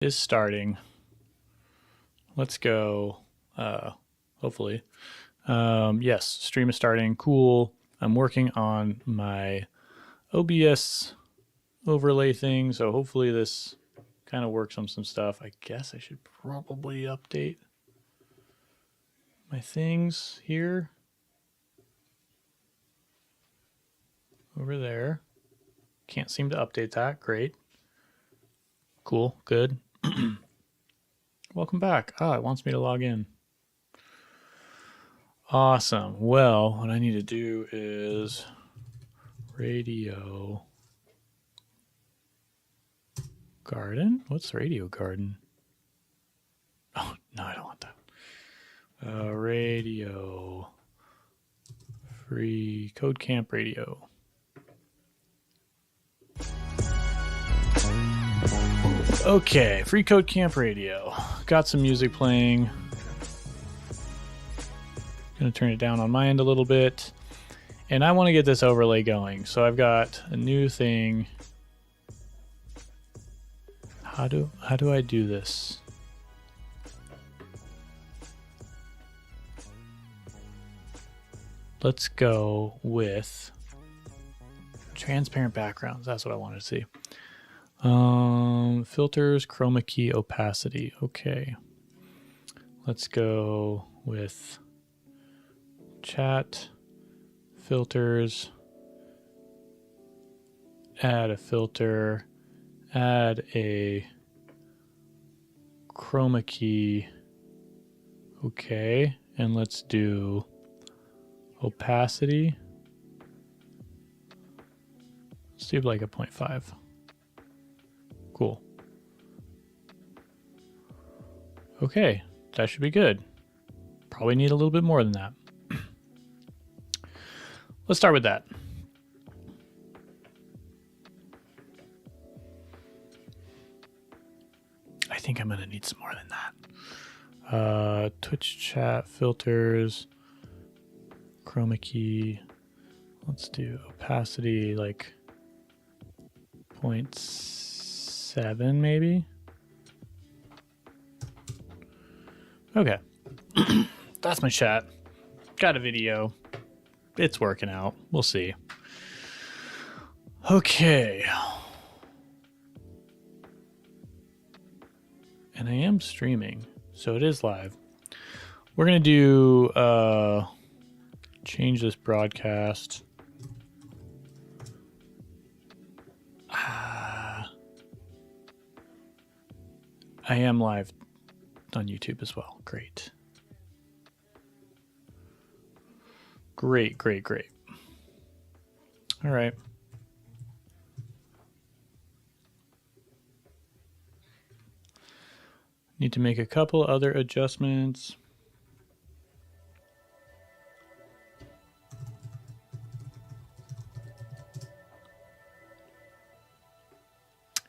Is starting. Let's go. Hopefully. Yes, stream is starting. Cool. I'm working on my OBS overlay thing, so hopefully this kind of works on some stuff. I guess I should probably update my things here. Over there. Can't seem to update that. Great. Cool. Good. Welcome back. It wants me to log in. Awesome. Well, what I need to do is radio garden. What's radio garden? Oh, no, I don't want that. Radio free code camp radio. Okay, free code camp radio. Got some music playing. Gonna turn it down on my end a little bit. And I want to get this overlay going. So I've got a new thing. How do I do this? Let's go with transparent backgrounds. That's what I wanted to see. Filters, chroma key, opacity. Okay. Let's go with chat, filters, add a filter, add a chroma key. Okay. And let's do opacity. Let's do like a 0.5. Cool. Okay, that should be good. Probably need a little bit more than that. Let's start with that. I think I'm gonna need some more than that. Twitch chat filters, chroma key. Let's do opacity like 0.7 maybe. Okay. That's my chat. Got a video. It's working out. We'll see. Okay. And I am streaming, so it is live. We're going to do change this broadcast. I am live on YouTube as well. Great. Great. All right. Need to make a couple other adjustments.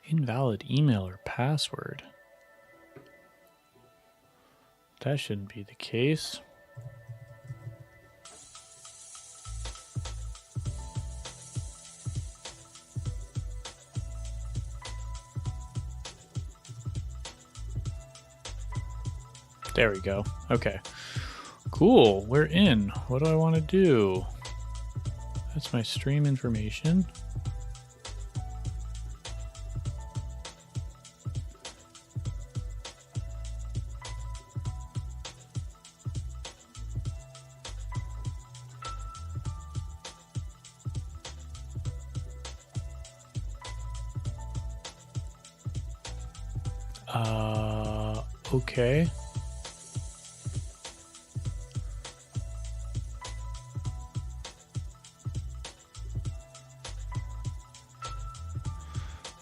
Invalid email or password. That shouldn't be the case. There we go. Okay. Cool. We're in. What do I want to do? That's my stream information. Okay.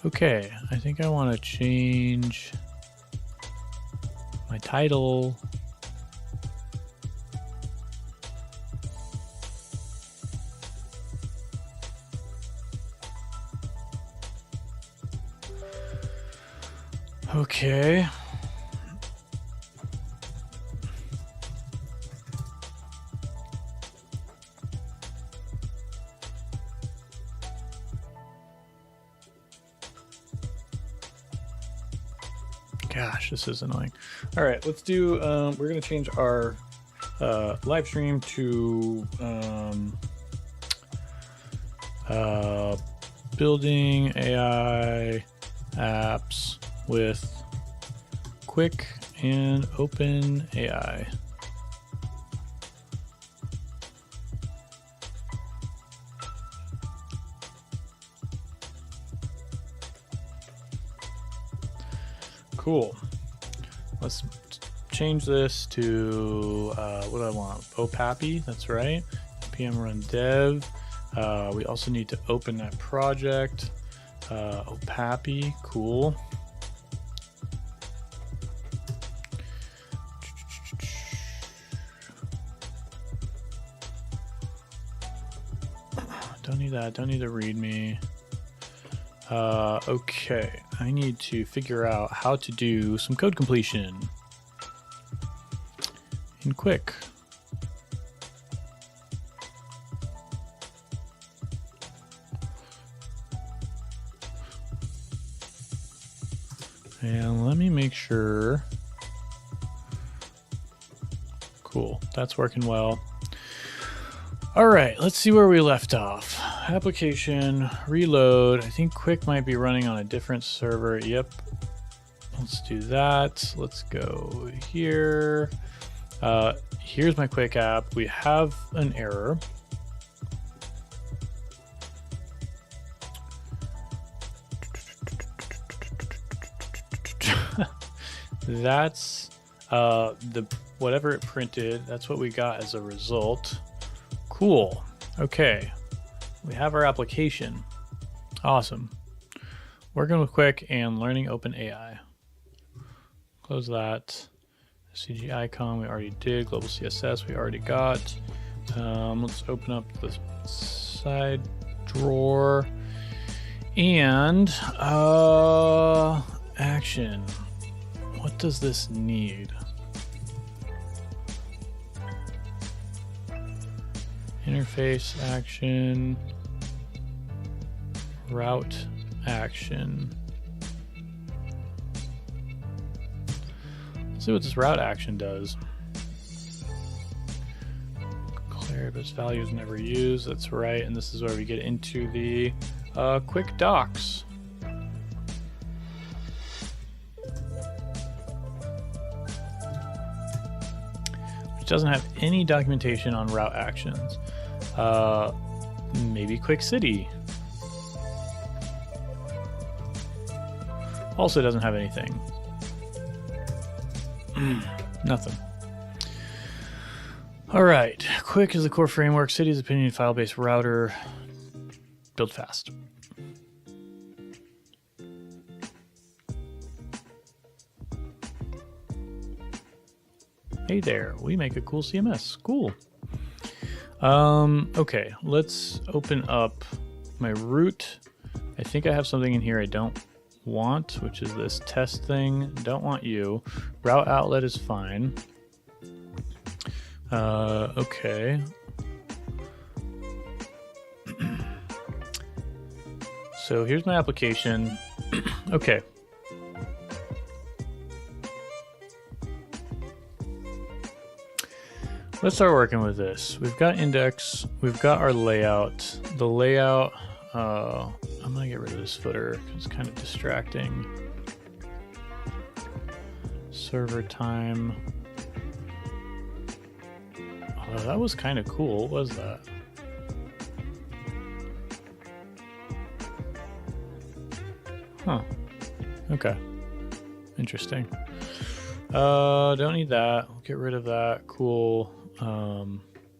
Okay, I think I want to change my title. Okay. Gosh, this is annoying. All right, let's do, we're going to change our live stream to building AI apps with Qwik and OpenAI. Cool. Let's change this to what do I want? OPAPI, that's right. PM run dev. We also need to open that project. OPAPI, cool. Don't need that. Don't need the README. Okay, I need to figure out how to do some code completion in Qwik. And let me make sure. Cool, that's working well. All right, let's see where we left off. Application, reload. I think Qwik might be running on a different server. Yep. Let's do that. Let's go here. Here's my Qwik app. We have an error. That's the whatever it printed. That's what we got as a result. Cool. Okay. We have our application. Awesome. Working with Qwik and learning OpenAI. Close that. CG icon we already did. Global CSS we already got. Let's open up the side drawer. And action. What does this need? Interface action, route action. Let's see what this route action does. Declared, but its value is never used. That's right, and this is where we get into the Qwik docs. Which doesn't have any documentation on route actions. Maybe Qwik City. Also doesn't have anything. Nothing. All right. Qwik is the core framework. City is opinion file-based router. Build fast. Hey there, we make a cool CMS. Cool. Okay, let's open up my root. I think I have something in here I don't want, which is this test thing. Don't want you. Route outlet is fine. Okay. So here's my application. Okay. Let's start working with this. We've got index, we've got our layout. The layout, I'm gonna get rid of this footer, it's kind of distracting. Server time. Oh, that was kind of cool. What was that? Huh. Okay. Interesting. Don't need that. We'll get rid of that. Cool.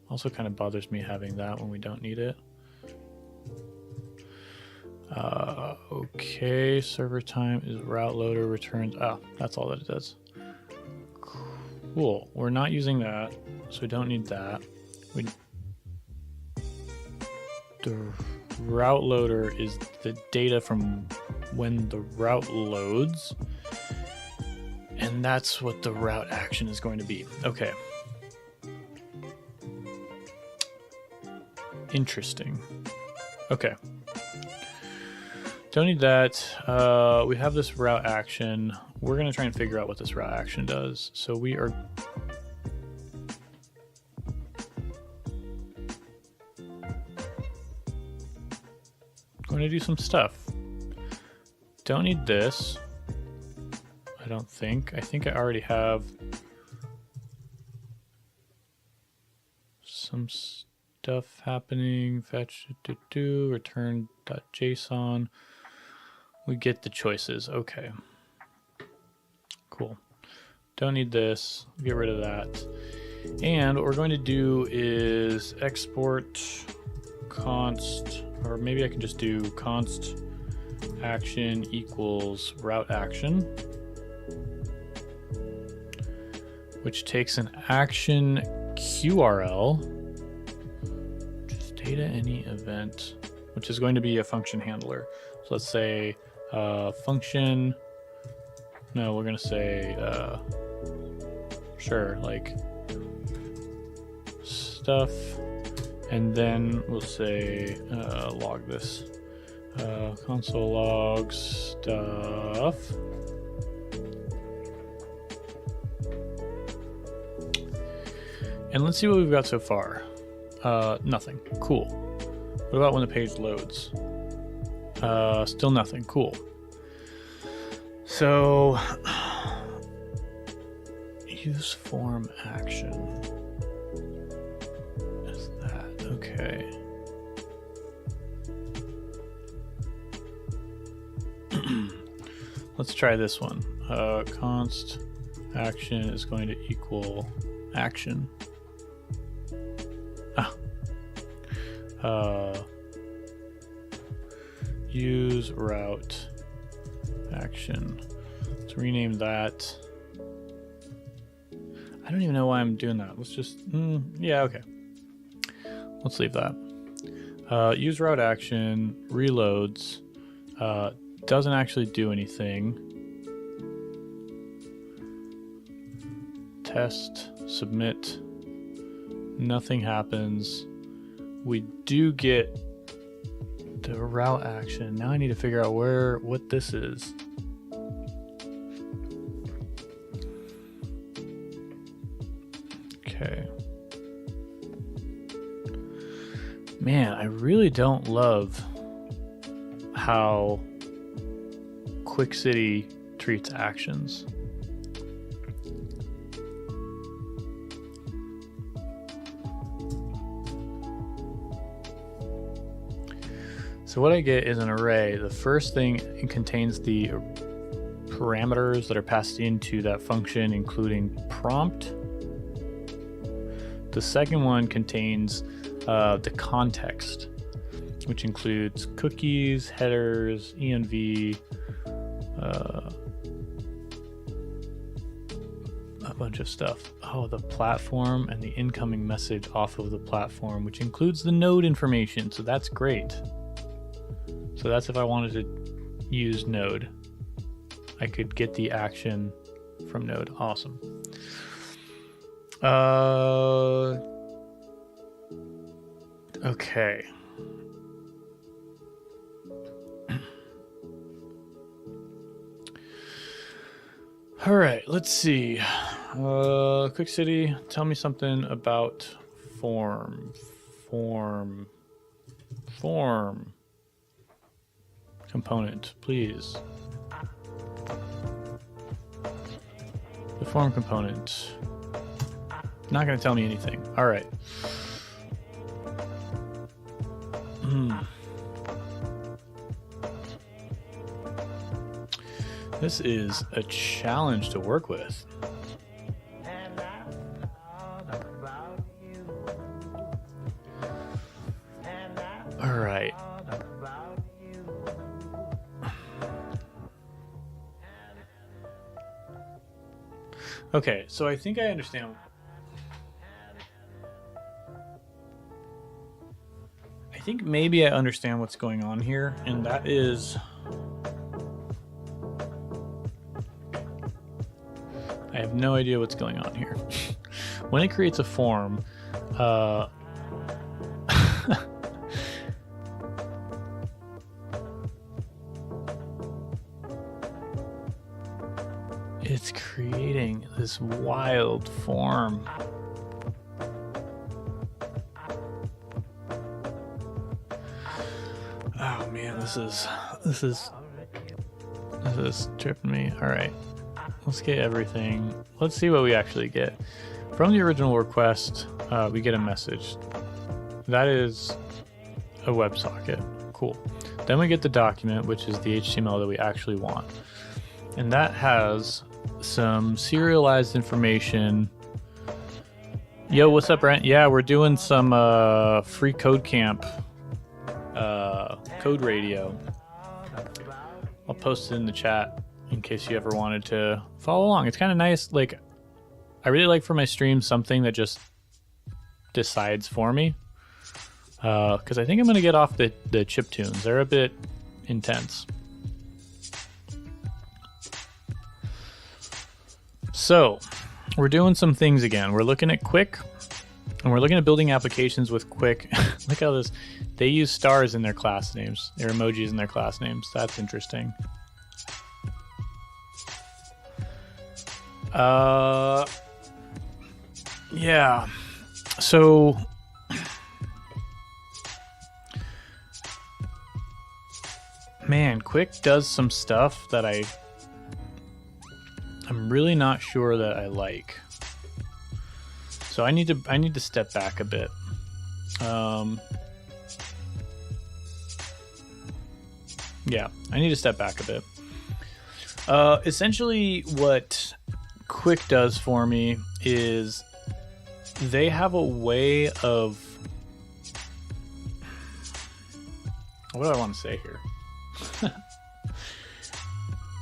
Also kind of bothers me having that when we don't need it. Okay, server time is route loader returns. Oh, that's all that it does. Cool. We're not using that, so we don't need that. The route loader is the data from when the route loads, and that's what the route action is going to be. Okay. Interesting. Okay. Don't need that. We have this route action. We're going to try and figure out what this route action does. So we are going to do some stuff. Don't need this. I don't think. I think I already have some stuff happening. Fetch return.json. We get the choices. Okay. Cool. Don't need this. Get rid of that. And what we're going to do is export const, or maybe I can just do const action equals route action, which takes an action QRL, which is data any event, which is going to be a function handler. So let's say function, no, we're going to say, sure, like stuff, and then we'll say log this. Console log stuff. And let's see what we've got so far. Nothing. Cool. What about when the page loads? Still nothing. Cool. So use form action. Is that okay? Let's try this one. Const action is going to equal action. Use route action. Let's rename that. I don't even know why I'm doing that. Let's just, yeah, okay. Let's leave that. Use route action, reloads, doesn't actually do anything. Test, submit, nothing happens. We do get the route action. Now I need to figure out what this is. Okay. Man, I really don't love how Qwik City treats actions. So what I get is an array. The first thing contains the parameters that are passed into that function, including prompt. The second one contains the context, which includes cookies, headers, env, a bunch of stuff. Oh, the platform and the incoming message off of the platform, which includes the node information. So that's great. So that's if I wanted to use node. I could get the action from node. Awesome. Okay. All right, let's see. Qwik City, tell me something about form component, please. The form component. Not going to tell me anything. All right. This is a challenge to work with. All right. Okay, so I think I understand. I think maybe I understand what's going on here, and that is I have no idea what's going on here. When it creates a form, it's creating this wild form. Oh man, this is tripping me. All right, let's get everything. Let's see what we actually get. From the original request, we get a message. That is a WebSocket. Cool. Then we get the document, which is the HTML that we actually want. And that has some serialized information. Yo, what's up, Brent? Yeah, we're doing some free code camp, code radio. I'll post it in the chat in case you ever wanted to follow along. It's kind of nice. Like, I really like for my stream something that just decides for me. Because I think I'm going to get off the chiptunes. They're a bit intense. So, we're doing some things again. We're looking at Qwik, and we're looking at building applications with Qwik. Look how this, they use stars in their class names, their emojis in their class names. That's interesting. Yeah. So, man, Qwik does some stuff that I'm really not sure that I like. So I need to step back a bit. Yeah, I need to step back a bit. Essentially what Qwik does for me is they have a way of, what do I want to say here?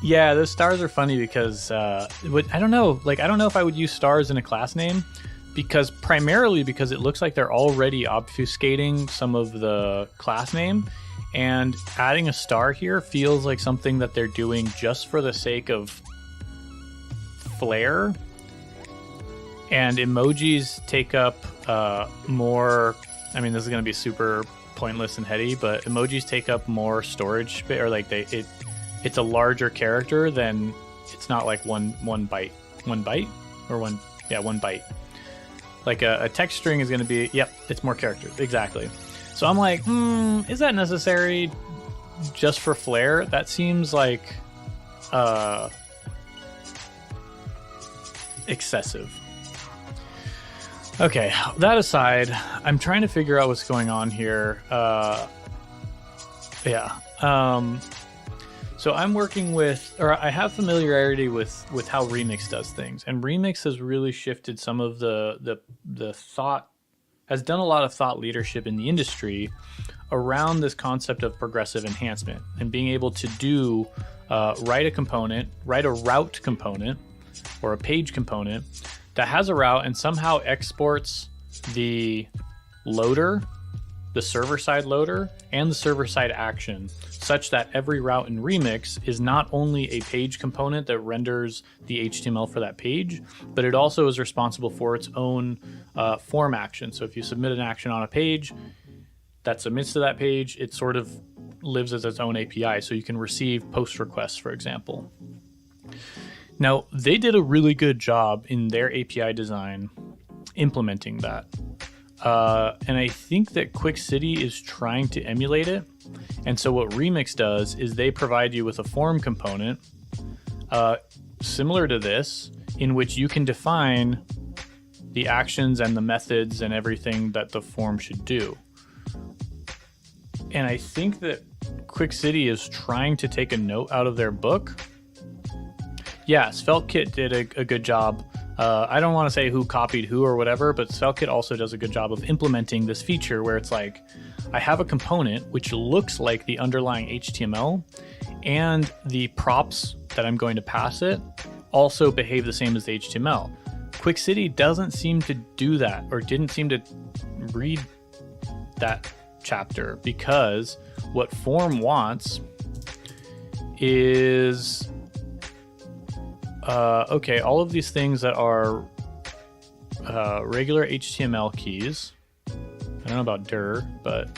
Yeah, those stars are funny because I don't know. Like, I don't know if I would use stars in a class name primarily because it looks like they're already obfuscating some of the class name, and adding a star here feels like something that they're doing just for the sake of flair. And emojis take up more. I mean, this is going to be super pointless and heady, but emojis take up more storage space, or like it's a larger character than, it's not like one byte or one byte. Like a text string is going to be, yep, it's more characters, exactly. So I'm like, is that necessary just for flair? That seems like excessive. Okay, that aside, I'm trying to figure out what's going on here. So I'm working with, or I have familiarity with how Remix does things, and Remix has really shifted some of the thought, has done a lot of thought leadership in the industry around this concept of progressive enhancement and being able to do write a route component or a page component that has a route and somehow exports the loader, the server-side loader, and the server-side action, such that every route in Remix is not only a page component that renders the HTML for that page, but it also is responsible for its own form action. So if you submit an action on a page that submits to that page, it sort of lives as its own API, so you can receive post requests, for example. Now, they did a really good job in their API design implementing that. And I think that Qwik City is trying to emulate it. And so what Remix does is they provide you with a form component similar to this, in which you can define the actions and the methods and everything that the form should do. And I think that Qwik City is trying to take a note out of their book. Yeah, SvelteKit did a good job. I don't want to say who copied who or whatever, but SvelteKit also does a good job of implementing this feature where it's like, I have a component which looks like the underlying HTML, and the props that I'm going to pass it also behave the same as the HTML. Qwik City doesn't seem to do that, or didn't seem to read that chapter, because what form wants is okay, all of these things that are regular HTML keys. I don't know about dir, but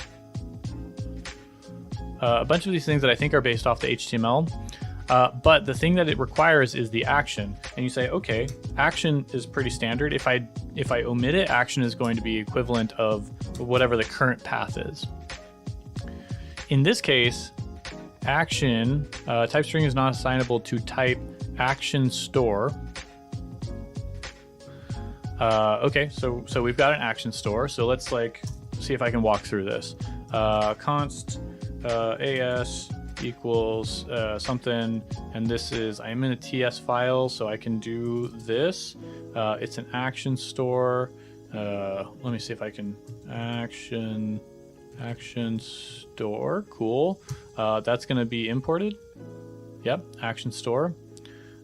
a bunch of these things that I think are based off the HTML But the thing that it requires is the action. And you say, okay, action is pretty standard. If I omit it, action is going to be equivalent of whatever the current path is. In this case, action, type string is not assignable to type action store. Okay, so we've got an action store. So let's like see if I can walk through this. Const as equals something, and this is, I'm in a TS file, so I can do this. It's an action store. Let me see if I can action store. Cool. That's going to be imported. Yep, action store.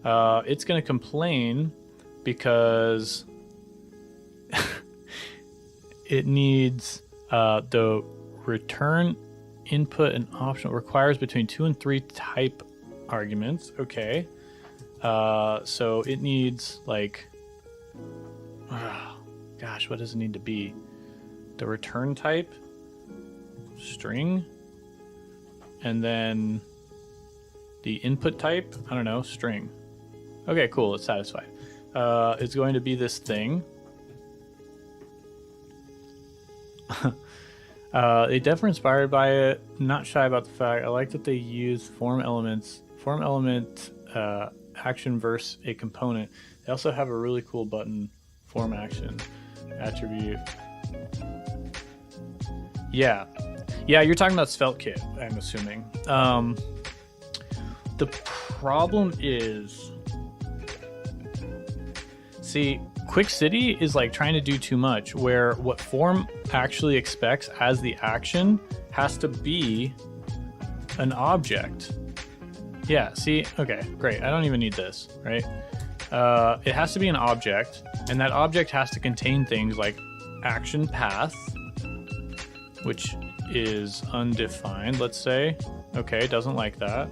It's going to complain because it needs the return input and optional requires between 2 and 3 type arguments. Okay. So it needs like, gosh, what does it need to be? The return type, string, and then the input type, I don't know, string. Okay, cool, it's satisfied. It's going to be this thing. They definitely inspired by it, not shy about the fact. I like that they use form element action versus a component. They also have a really cool button, form action attribute. Yeah, you're talking about SvelteKit, I'm assuming. The problem is, see, Qwik City is like trying to do too much, where what form actually expects as the action has to be an object. Yeah, see, okay, great. I don't even need this, right? It has to be an object, and that object has to contain things like action path, which is undefined, let's say. Okay, doesn't like that.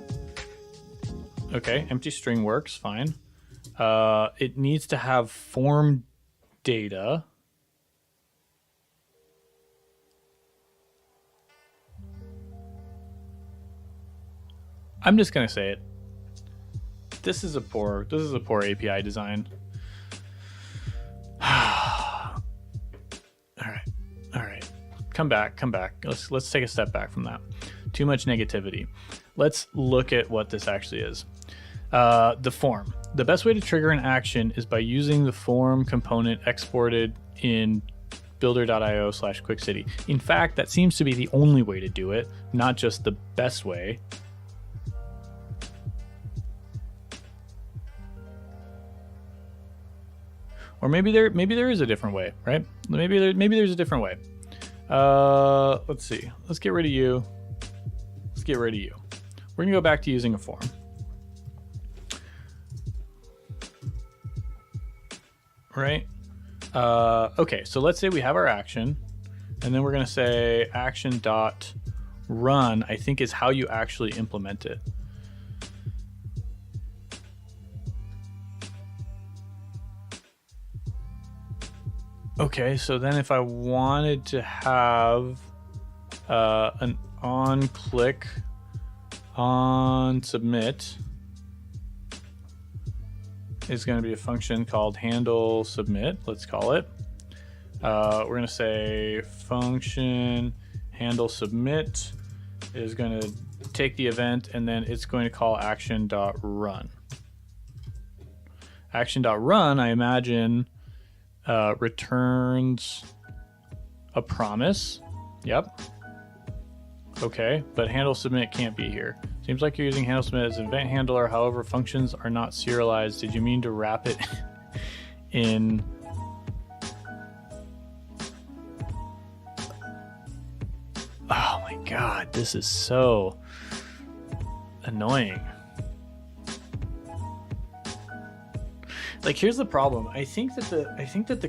Okay, empty string works, fine. It needs to have form data. I'm just gonna say it. This is a poor API design. All right. Come back. Let's take a step back from that. Too much negativity. Let's look at what this actually is. The form. The best way to trigger an action is by using the form component exported in builder.io/QwikCity. In fact, that seems to be the only way to do it, not just the best way. Or maybe there is a different way, right? Maybe there's a different way. Let's see. Let's get rid of you. We're gonna go back to using a form. Right? Okay, so let's say we have our action, and then we're gonna say action.run, I think is how you actually implement it. Okay, so then if I wanted to have an on click on submit, is going to be a function called handle submit, let's call it. We're going to say function handle submit is going to take the event, and then it's going to call action.run. Action.run, I imagine, returns a promise. Yep. Okay, but handle submit can't be here. Seems like you're using handle submit as an event handler. However, functions are not serialized. Did you mean to wrap it in? Oh my God, this is so annoying. Like, here's the problem. I think that the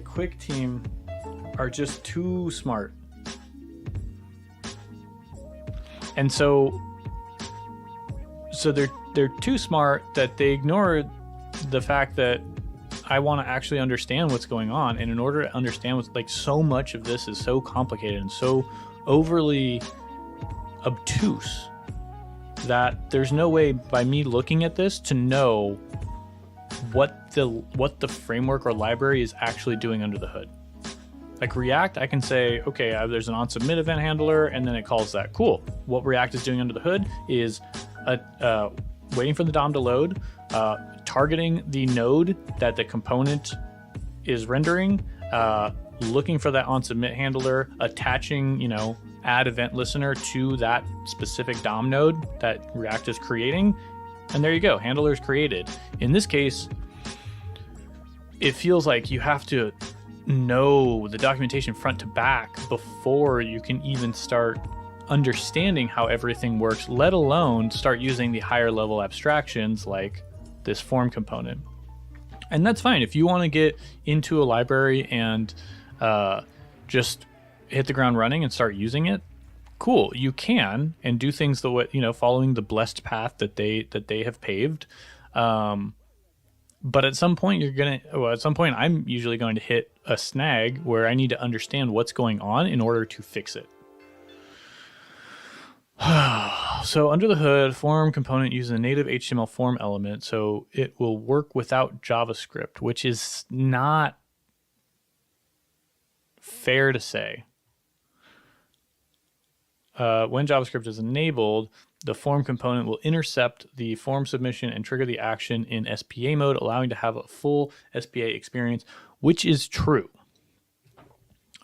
Qwik team are just too smart. And so they're too smart that they ignore the fact that I want to actually understand what's going on. And in order to understand what's, like, so much of this is so complicated and so overly obtuse that there's no way by me looking at this to know what the framework or library is actually doing under the hood. Like React, I can say, okay, there's an onSubmit event handler, and then it calls that. Cool. What React is doing under the hood is waiting for the DOM to load, targeting the node that the component is rendering, looking for that onSubmit handler, attaching, add event listener to that specific DOM node that React is creating, and there you go, handler is created. In this case, it feels like you have to know the documentation front to back before you can even start understanding how everything works, let alone start using the higher level abstractions like this form component. And that's fine. If you want to get into a library and just hit the ground running and start using it, cool, you can, and do things the way, following the blessed path that they have paved. But at some point I'm usually going to hit a snag where I need to understand what's going on in order to fix it. So under the hood, form component uses a native HTML form element, so it will work without JavaScript, which is not fair to say. When JavaScript is enabled, the form component will intercept the form submission and trigger the action in SPA mode, allowing to have a full SPA experience, which is true.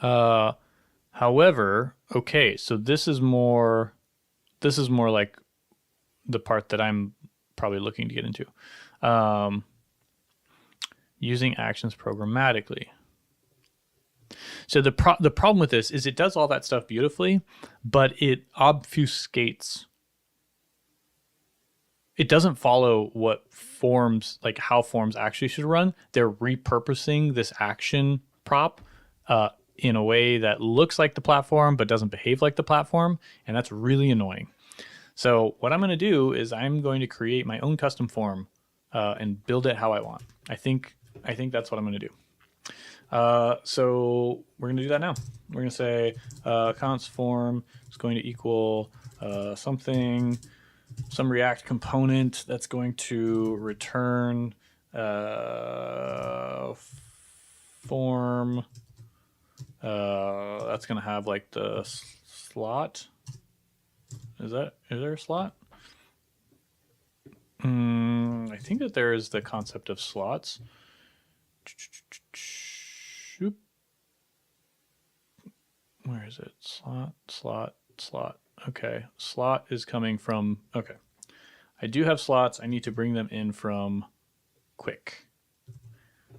However, okay, so this is more like the part that I'm probably looking to get into. Using actions programmatically. So the problem with this is it does all that stuff beautifully, but it obfuscates. It doesn't follow what forms, like how forms actually should run. They're repurposing this action prop in a way that looks like the platform but doesn't behave like the platform, and that's really annoying. So what I'm going to do is I'm going to create my own custom form and build it how I want. I think that's what I'm going to do. So we're going to do that now. We're going to say const form is going to equal some React component that's going to return form. That's going to have like the slot. Is there a slot? I think that there is the concept of slots. Where is it? Slot. Okay, slot is coming from, okay. I do have slots. I need to bring them in from Qwik.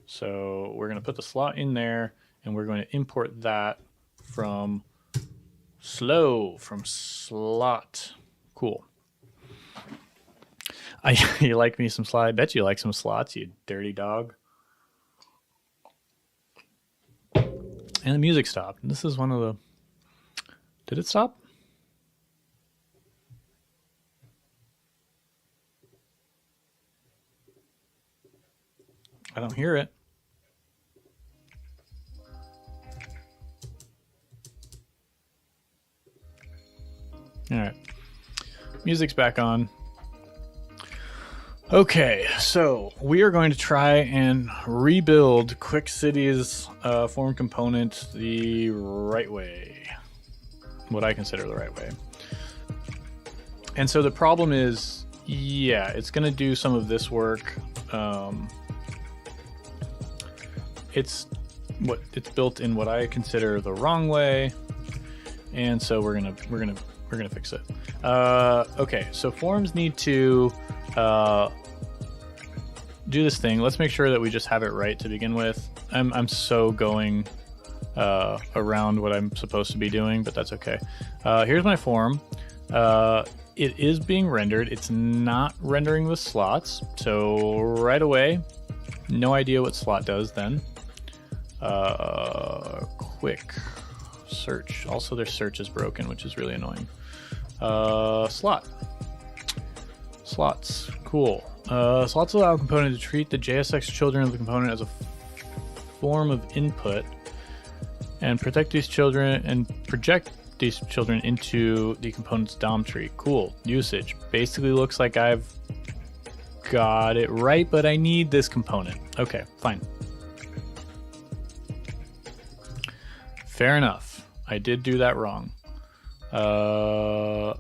So we're going to put the slot in there, and we're going to import that from slot. Cool. You like me some slot? I bet you like some slots, you dirty dog. And the music stopped. This is one of the... Did it stop? I don't hear it. All right. Music's back on. Okay, so we are going to try and rebuild Qwik City's form component the right way. What I consider the right way. And so the problem is, yeah, it's going to do some of this work. It's built in what I consider the wrong way, and so we're gonna fix it. Okay, so forms need to do this thing. Let's make sure that we just have it right to begin with. I'm so going around what I'm supposed to be doing, but that's okay. Here's my form. It is being rendered. It's not rendering the slots, so right away, no idea what slot does then. Qwik search. Also, their search is broken, which is really annoying. Slots. Cool. Slots allow a component to treat the JSX children of the component as a form of input and project these children these children into the component's DOM tree. Cool. Usage. Basically looks like I've got it right, but I need this component. Okay, fine. Fair enough. I did do that wrong. I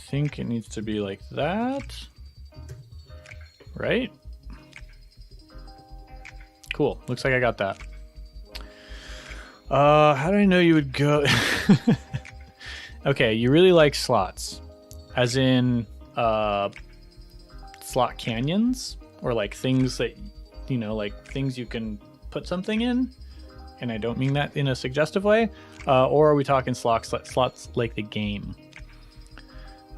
think it needs to be like that. Right? Cool. Looks like I got that. How did I know you would go? Okay, you really like slots. As in, slot canyons? Or like things that, you know, like things you can put something in? And I don't mean that in a suggestive way. Or are we talking slots like the game?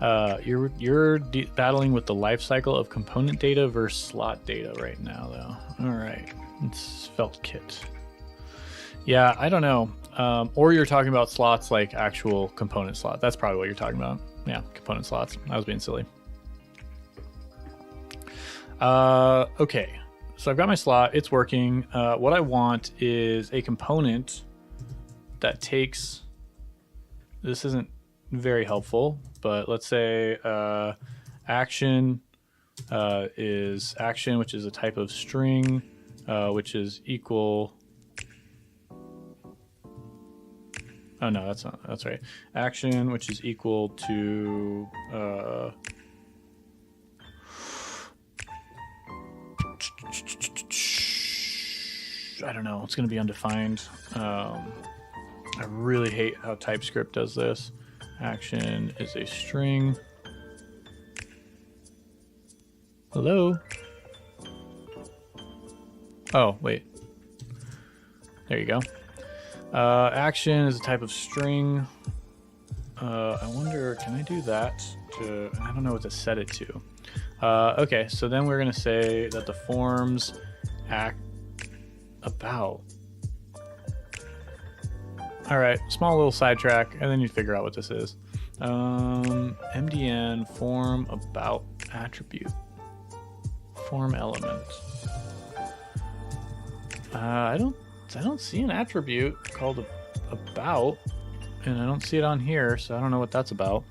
You're battling with the life cycle of component data versus slot data right now, though. All right, it's felt kit. Yeah, I don't know. Or you're talking about slots like actual component slot. That's probably what you're talking about. Yeah, component slots. I was being silly. Okay, so I've got my slot. It's working. What I want is a component that takes... This isn't very helpful, but let's say action is action, which is a type of string, which is equal... Oh no, that's right. Action, which is equal to I don't know. It's going to be undefined. I really hate how TypeScript does this. Action is a string. Hello? Oh, wait. There you go. Action is a type of string. I wonder, can I do that to... I don't know what to set it to. Okay, so then we're going to say that the forms act about... All right, small little sidetrack, and then you figure out what this is. MDN form about attribute. Form element. I don't see an attribute called about, and I don't see it on here, so I don't know what that's about.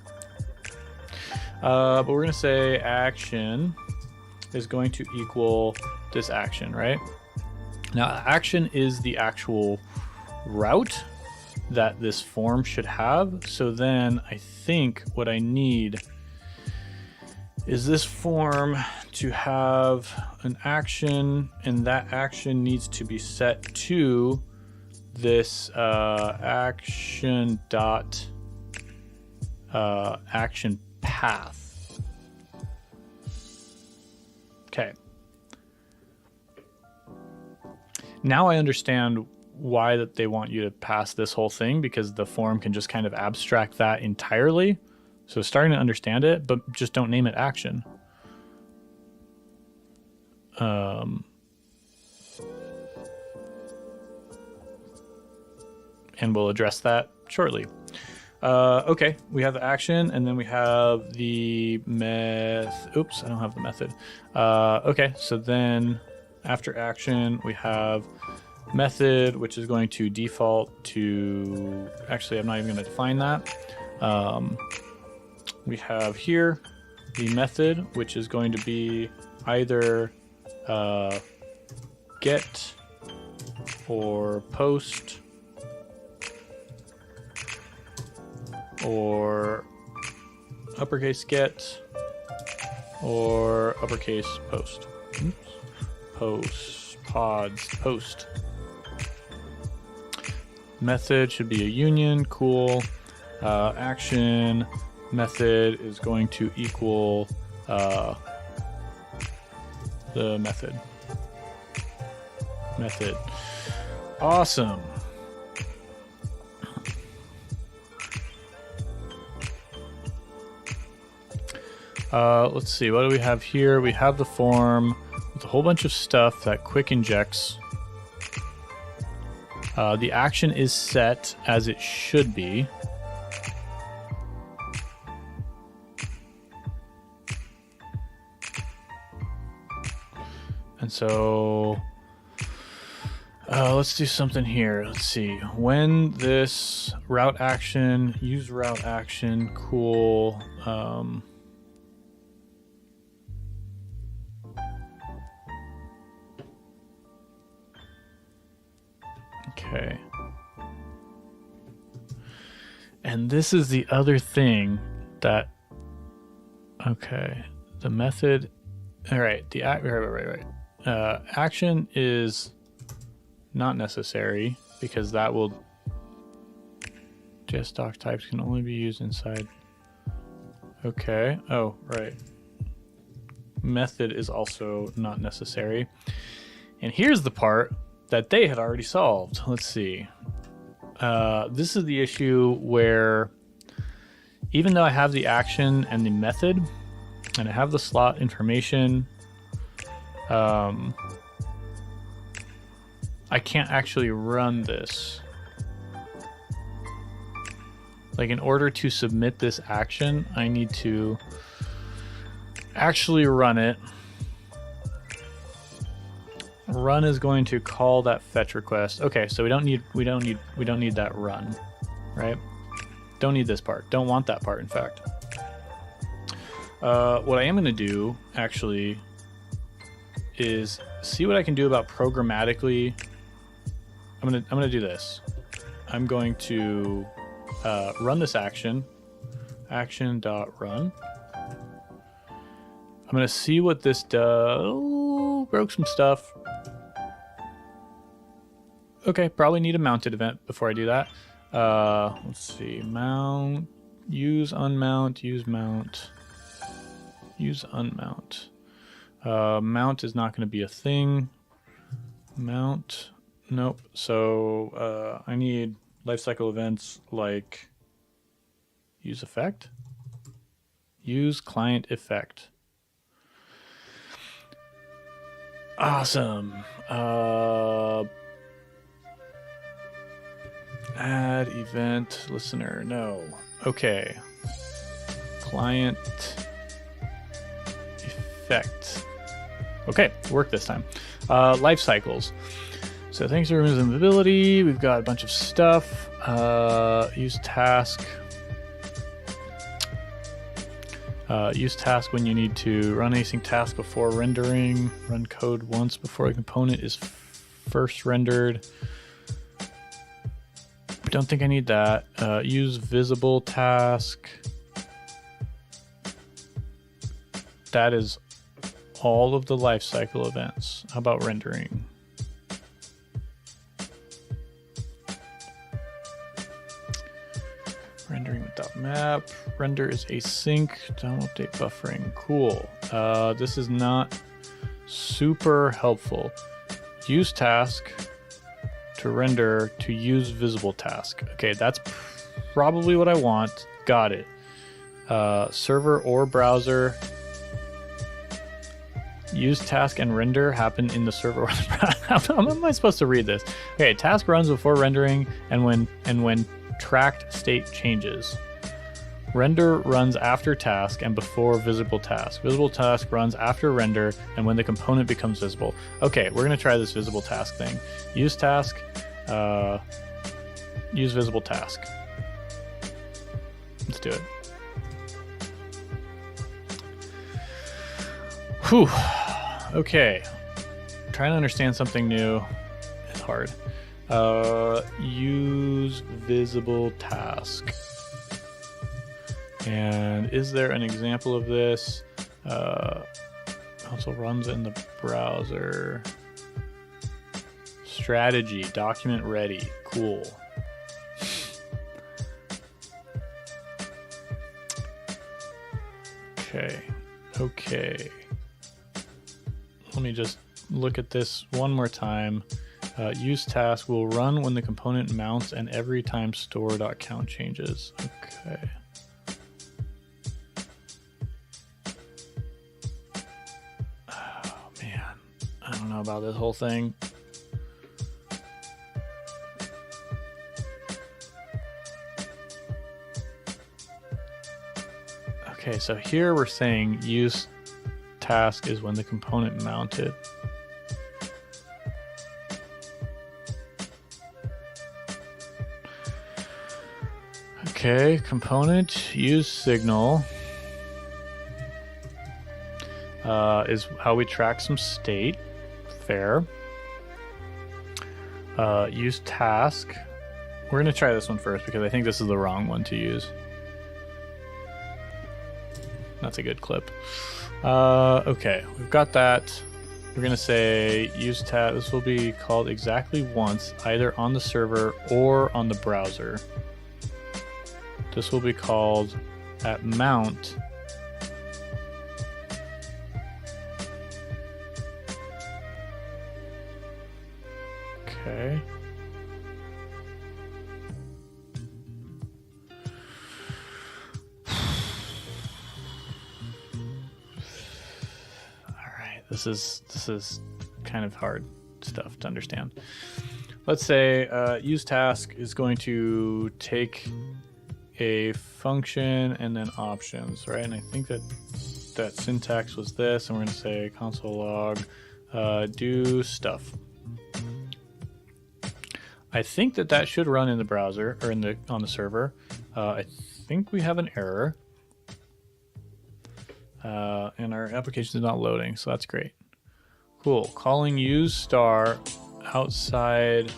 But we're going to say action is going to equal this action, right? Now, action is the actual route that this form should have. So then I think what I need is this form to have an action, and that action needs to be set to this action dot action path. Okay. Now I understand why that they want you to pass this whole thing, because the form can just kind of abstract that entirely. So starting to understand it, but just don't name it action. And we'll address that shortly. Okay, we have the action, and then we have the Oops, I don't have the method. Okay, so then after action, we have method, which is going to default to... Actually, I'm not even going to define that. We have here the method, which is going to be either get or post or uppercase get or uppercase post. Oops. Post. Method should be a union. Cool. Action method is going to equal the method. Awesome. Let's see, what do we have here? We have the form with a whole bunch of stuff that Qwik injects. The action is set as it should be. And so Let's do something here. Let's see. When this route action, use route action, cool. Okay. And this is the other thing that, okay, the method, all right, right. Action is not necessary because that will, JS doc types can only be used inside. Okay, oh, right. Method is also not necessary. And here's the part that they had already solved. Let's see. This is the issue where even though I have the action and the method, and I have the slot information, I can't actually run this. Like, in order to submit this action, I need to actually run it. Run is going to call that fetch request. Okay, so we don't need that run, right? Don't need this part. Don't want that part, in fact. What I am going to do actually is see what I can do about programmatically. I'm gonna do this. I'm going to run this action. Action.run. I'm gonna see what this does. Oh, broke some stuff. Okay, probably need a mounted event before I do that. Let's see. Mount, use unmount, use mount, use unmount. Mount is not going to be a thing. Mount, nope. So I need lifecycle events like use effect, use client effect. Awesome. Add event listener. No. Okay. Client effect. Okay, worked this time. Life cycles. So thanks for removing ability. We've got a bunch of stuff. Use task. Use task when you need to run async task before rendering. Run code once before a component is first rendered. Don't think I need that. Use visible task. That is all of the lifecycle events. How about rendering? Rendering without map. Render is async. Don't update buffering. Cool. This is not super helpful. Use task to render to use visible task. Okay, that's probably what I want. Got it. Server or browser. Use task and render happen in the server or the browser. How am I supposed to read this? Okay, task runs before rendering and when tracked state changes. Render runs after task and before visible task. Visible task runs after render and when the component becomes visible. Okay, we're gonna try this visible task thing. Use task, use visible task. Let's do it. Whew. Okay. Trying to understand something new is hard. Use visible task. And is there an example of this? Also runs in the browser. Strategy, document ready. Cool. Okay. Let me just look at this one more time. Use task will run when the component mounts and every time store.count changes. Okay. Oh man, I don't know about this whole thing. Okay, so here we're saying use task is when the component mounted. Okay, component use signal is how we track some state. Fair. Use task. We're going to try this one first because I think this is the wrong one to use. That's a good clip. Okay, we've got that. We're going to say use task. This will be called exactly once, either on the server or on the browser. This will be called at mount. Okay. This is kind of hard stuff to understand. Let's say use task is going to take a function and then options, right? And I think that syntax was this, and we're going to say console log do stuff. I think that should run in the browser or on the server. I think we have an error. And our application is not loading, so that's great. Cool. Calling use star outside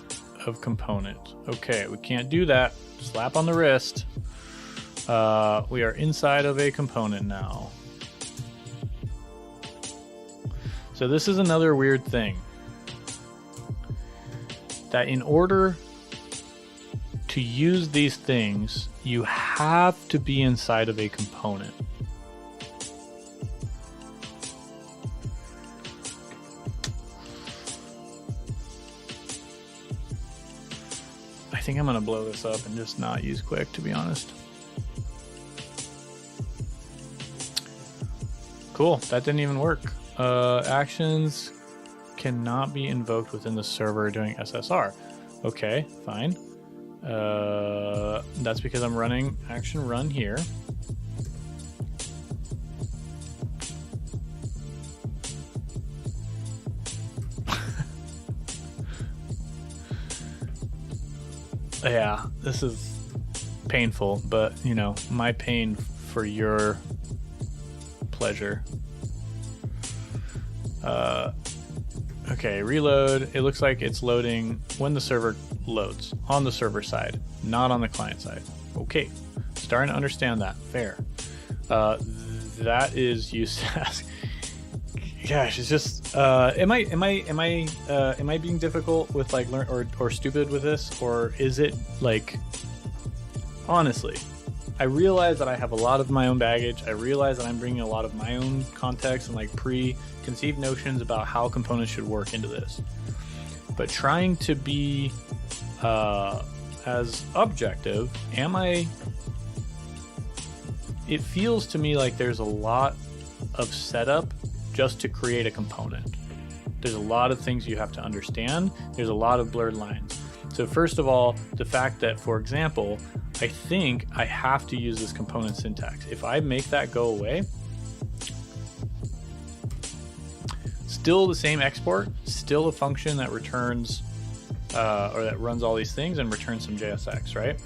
of component. Okay, we can't do that. Slap on the wrist. We are inside of a component now. So this is another weird thing. That in order to use these things, you have to be inside of a component. I think I'm going to blow this up and just not use Qwik, to be honest. Cool, that didn't even work. Actions cannot be invoked within the server doing SSR. Okay, fine. That's because I'm running action run here. Yeah, this is painful, but you know, my pain for your pleasure. Okay, reload. It looks like it's loading when the server loads on the server side, not on the client side. Okay, starting to understand that. Fair. That is use task. Gosh, it's just am I being difficult with like learn or stupid with this, or is it like, honestly, I realize that I have a lot of my own baggage. I realize that I'm bringing a lot of my own context and like preconceived notions about how components should work into this, but trying to be as objective, it feels to me like there's a lot of setup just to create a component. There's a lot of things you have to understand. There's a lot of blurred lines. So first of all, the fact that, for example, I think I have to use this component syntax. If I make that go away, still the same export, still a function that returns or that runs all these things and returns some JSX, right?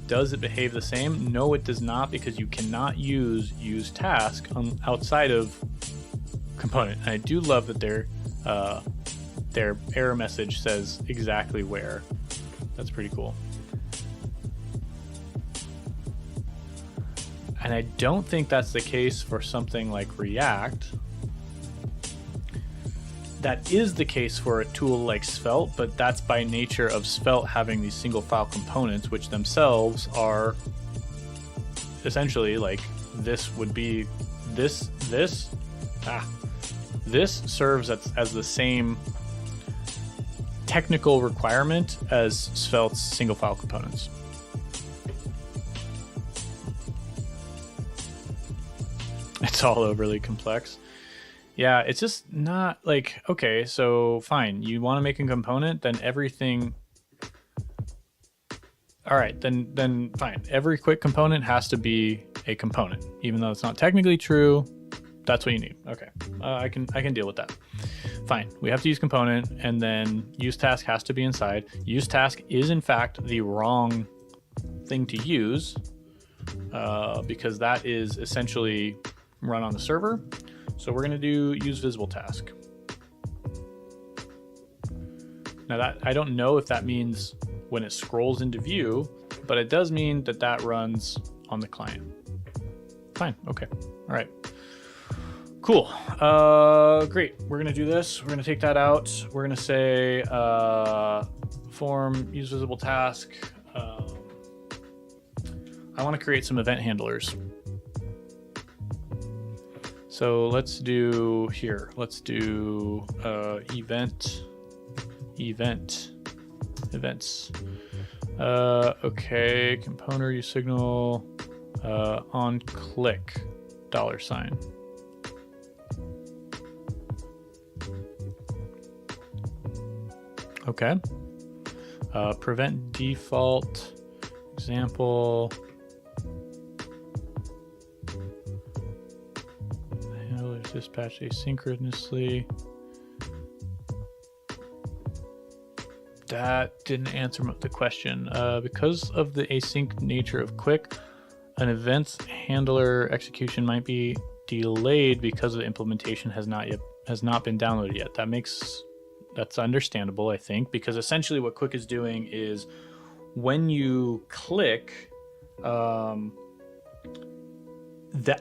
Does it behave the same? No, it does not, because you cannot use task outside of component. And I do love that their error message says exactly where. That's pretty cool. And I don't think that's the case for something like React. That is the case for a tool like Svelte, but that's by nature of Svelte having these single file components, which themselves are essentially like, this would be this serves as the same technical requirement as Svelte's single file components. It's all overly complex. Yeah, it's just not like, okay, so fine, you want to make a component, then everything, all right, then fine. Every Qwik component has to be a component, even though it's not technically true. That's what you need. Okay, I can deal with that. Fine. We have to use component, and then use task has to be inside. Use task is in fact the wrong thing to use because that is essentially run on the server. So we're going to do use visible task. Now that I don't know if that means when it scrolls into view, but it does mean that that runs on the client. Fine. Okay. All right. Cool. Great. We're going to do this. We're going to take that out. We're going to say form use visible task. I want to create some event handlers. So let's do here. Let's do events. Okay. Component use signal on click $. Okay. Prevent default example. Handlers dispatch asynchronously. That didn't answer the question. Because of the async nature of Qwik, an event's handler execution might be delayed because the implementation has not been downloaded yet. That's understandable, I think, because essentially what Qwik is doing is when you click, the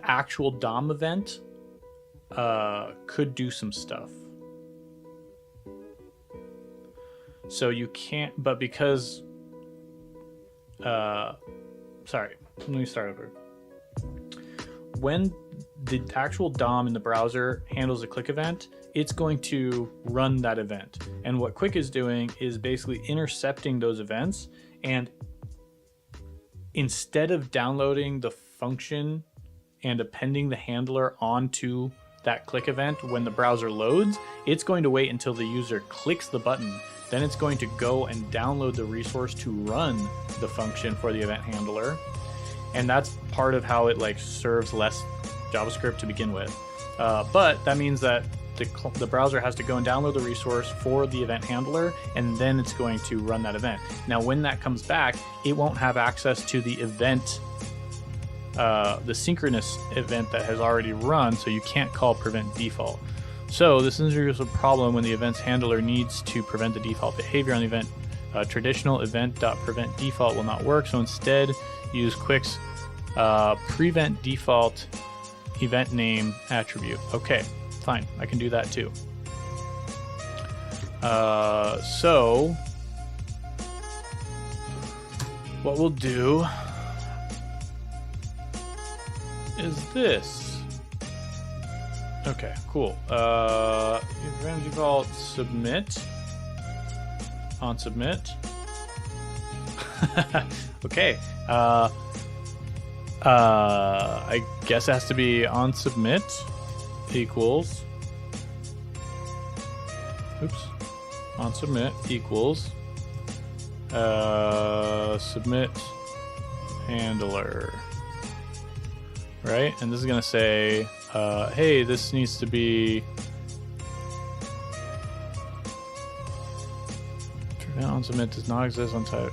actual DOM event could do some stuff. So you can't, but because, sorry, let me start over. When the actual DOM in the browser handles a click event, it's going to run that event. And what Qwik is doing is basically intercepting those events, and instead of downloading the function and appending the handler onto that click event when the browser loads, it's going to wait until the user clicks the button. Then it's going to go and download the resource to run the function for the event handler. And that's part of how it like serves less JavaScript to begin with. But that means that the browser has to go and download the resource for the event handler, and then it's going to run that event. Now, when that comes back, it won't have access to the event, the synchronous event that has already run, so you can't call prevent default. So this is a problem when the events handler needs to prevent the default behavior on the event. Traditional event.prevent default will not work, so instead use Qwik's prevent default event name attribute. Okay, fine, I can do that too. So what we'll do is this. Okay, cool. Event default submit on submit. Okay. I guess it has to be on submit equals. Oops. On submit equals submit handler. Right? And this is going to say, hey, this needs to be prevent on submit does not exist on type.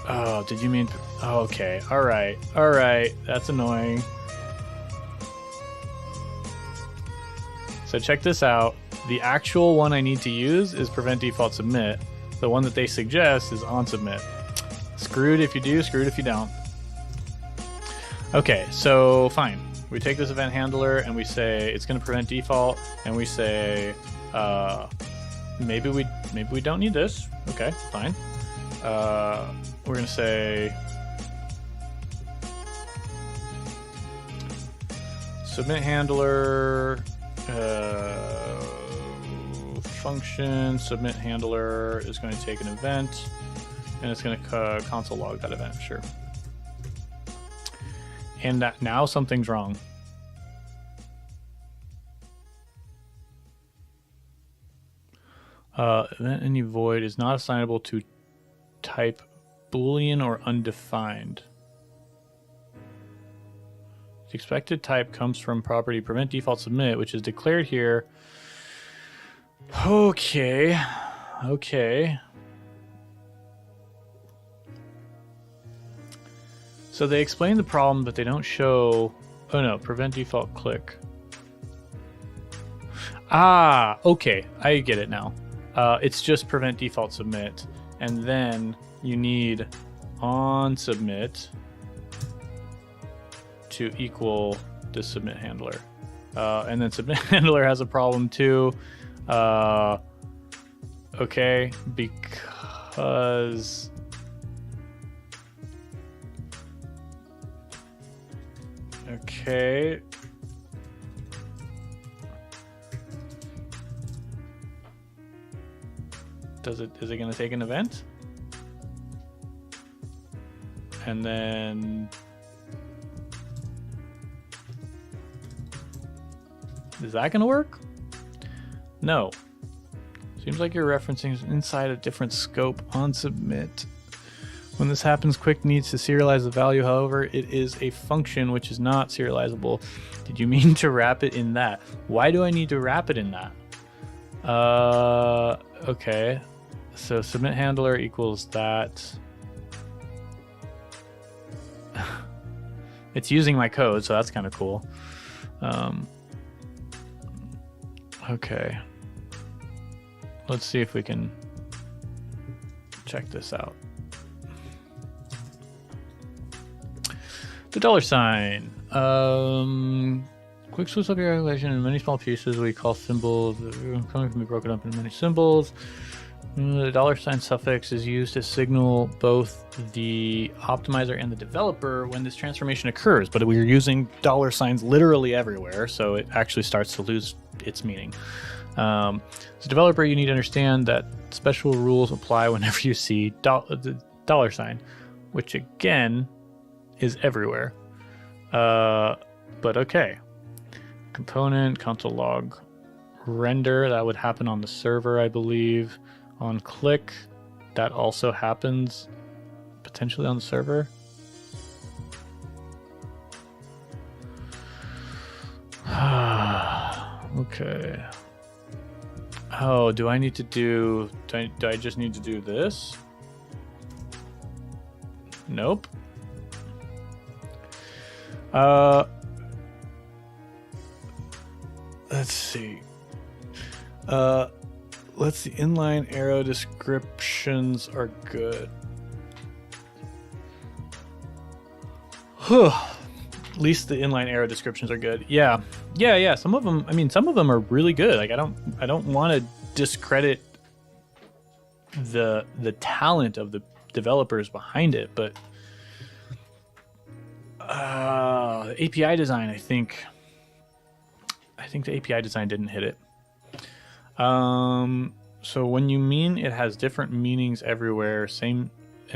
Oh, did you mean? Oh, okay. All right. That's annoying. So check this out. The actual one I need to use is prevent default submit. The one that they suggest is on submit. Screwed if you do, screwed if you don't. Okay, so fine. We take this event handler and we say it's going to prevent default, and we say maybe we don't need this. Okay, fine. We're going to say submit handler function submit handler is going to take an event, and it's going to console log that event. Sure. And that now something's wrong. Event any void is not assignable to type Boolean or undefined. expected type comes from property prevent default submit, which is declared here. Okay. So they explain the problem, but they don't show. Oh no, prevent default click. Ah, okay, I get it now. It's just prevent default submit, and then you need on submit to equal the submit handler. And then submit handler has a problem too. Okay, because okay. Is it going to take an event? And then is that going to work? No. Seems like you're referencing inside a different scope on submit. When this happens, Qwik needs to serialize the value. However, it is a function which is not serializable. Did you mean to wrap it in that? Why do I need to wrap it in that? Okay. So submit handler equals that. It's using my code, so that's kind of cool. Okay. Let's see if we can check this out. The $sign. Qwik splits up your calculation in many small pieces we call symbols. Can be broken up into many symbols. The $sign suffix is used to signal both the optimizer and the developer when this transformation occurs, but we're using $signs literally everywhere, so it actually starts to lose its meaning. As a developer, you need to understand that special rules apply whenever you see the $sign, which again is everywhere. But okay. Component, console log, render, that would happen on the server, I believe. On click, that also happens potentially on the server. Okay. Oh, do I need to do I just need to do this? Nope. Let's see. Let's see. Inline arrow descriptions are good. At least the inline arrow descriptions are good. Yeah. Some of them. I mean, some of them are really good. Like I don't want to discredit the talent of the developers behind it, but API design. I think the API design didn't hit it. So when you mean it has different meanings everywhere, same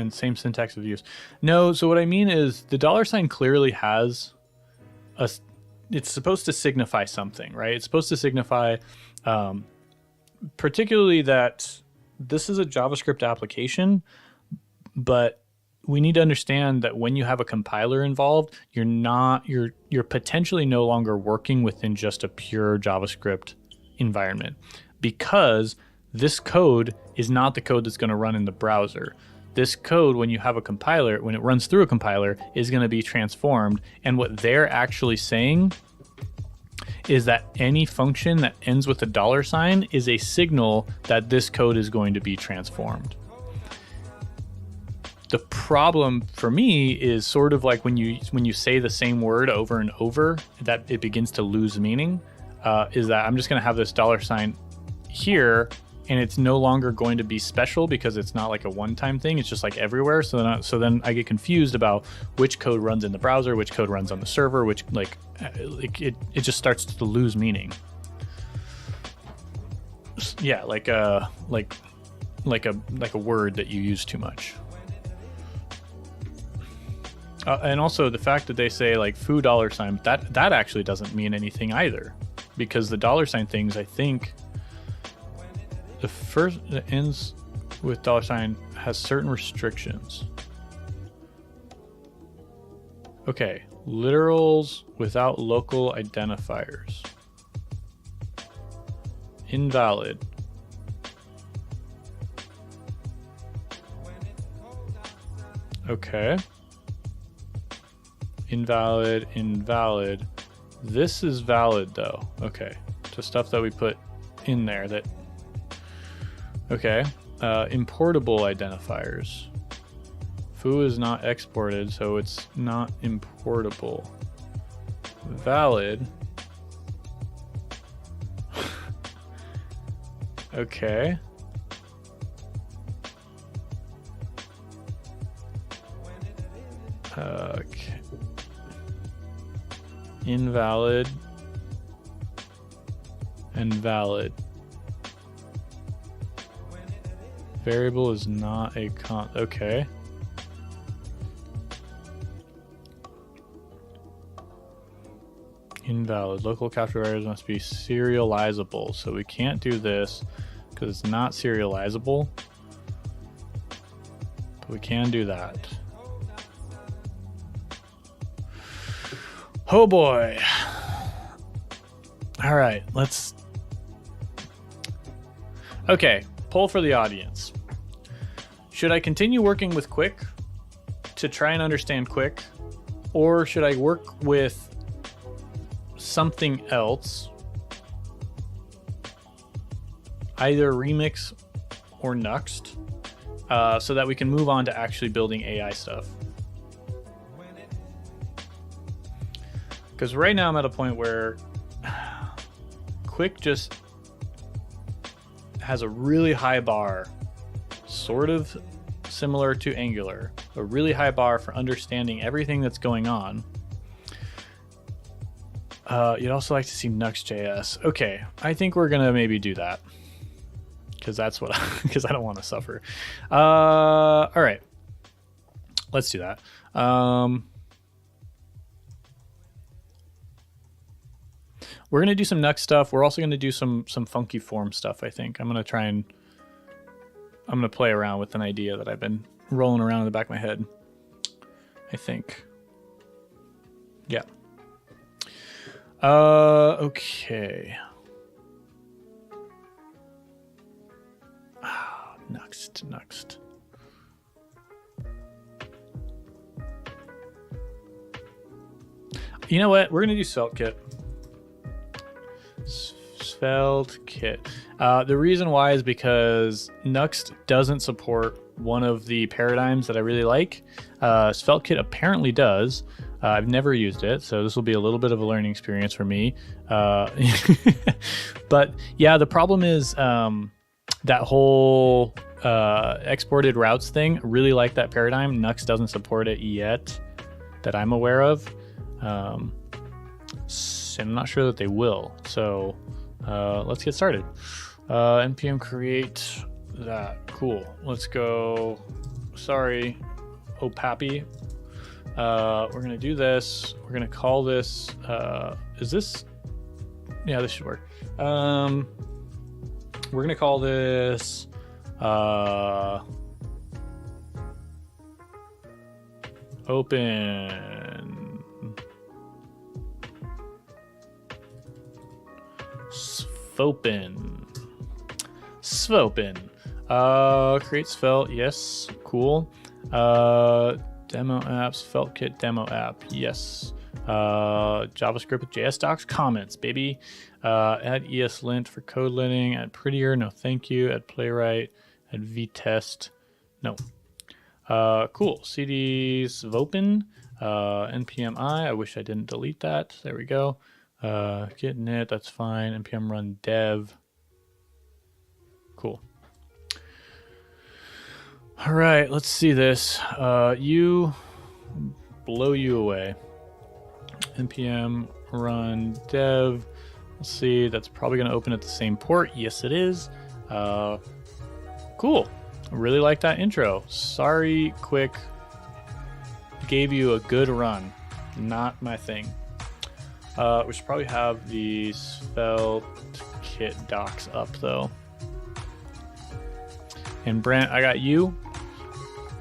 syntax of use. No, so what I mean is the $sign clearly has it's supposed to signify something, right? It's supposed to signify, particularly that this is a JavaScript application, but we need to understand that when you have a compiler involved, you're potentially no longer working within just a pure JavaScript environment, because this code is not the code that's going to run in the browser. This code, when you have a compiler, when it runs through a compiler, is going to be transformed. And what they're actually saying is that any function that ends with a $sign is a signal that this code is going to be transformed. The problem for me is sort of like when you say the same word over and over, that it begins to lose meaning. Is that I'm just going to have this $sign here, and it's no longer going to be special because it's not like a one-time thing. It's just like everywhere. So then I get confused about which code runs in the browser, which code runs on the server, which it just starts to lose meaning. Yeah, like a word that you use too much. And also the fact that they say like foo $sign, that actually doesn't mean anything either, because the $sign things, I think the first that ends with $sign has certain restrictions. Okay, Literals without local identifiers. Invalid. Okay. Invalid, invalid. This is valid though. Okay. So stuff that we put in there that... Okay. Importable identifiers. Foo is not exported, so it's not importable. Valid. Okay. Okay. Invalid and valid. Variable is not a okay. Invalid. Local capture variables must be serializable. So we can't do this because it's not serializable. But we can do that. Oh boy. All right, let's... Okay, poll for the audience. Should I continue working with Qwik to try and understand Qwik? Or should I work with something else, either Remix or Nuxt, so that we can move on to actually building AI stuff? Because right now I'm at a point where Qwik just has a really high bar, sort of similar to Angular, a really high bar for understanding everything that's going on. You'd also like to see Nuxt.js. Okay, I think we're gonna maybe do that because that's what because I don't want to suffer. All right, let's do that. We're gonna do some Nuxt stuff. We're also gonna do some funky form stuff. I think I'm gonna play around with an idea that I've been rolling around in the back of my head. I think, yeah. Okay. Nuxt. You know what? We're gonna do SvelteKit. SvelteKit. The reason why is because Nuxt doesn't support one of the paradigms that I really like. SvelteKit apparently does. I've never used it, so this will be a little bit of a learning experience for me. But yeah, the problem is that whole exported routes thing. I really like that paradigm. Nuxt doesn't support it yet that I'm aware of. And I'm not sure that they will. So let's get started. npm create that. Cool. Let's go. Sorry, Opappy. We're going to do this. We're going to call this, is this? Yeah, this should work. We're going to call this, open Svopen. Create Svelte. Yes. Cool. Demo apps, SvelteKit demo app, yes. JavaScript with JS docs, comments, baby. Add ESLint for code linting, add prettier, no thank you. Add playwright, add vtest, no. Cool, cd svopen, npm I wish I didn't delete that, there we go. Git init, that's fine, npm run dev. Cool. All right, let's see this. You blow you away. npm run dev. Let's see, that's probably going to open at the same port. Yes, it is. Cool. I really like that intro. Sorry, Qwik. Gave you a good run. Not my thing. We should probably have the SvelteKit docs up though. And Brent, I got you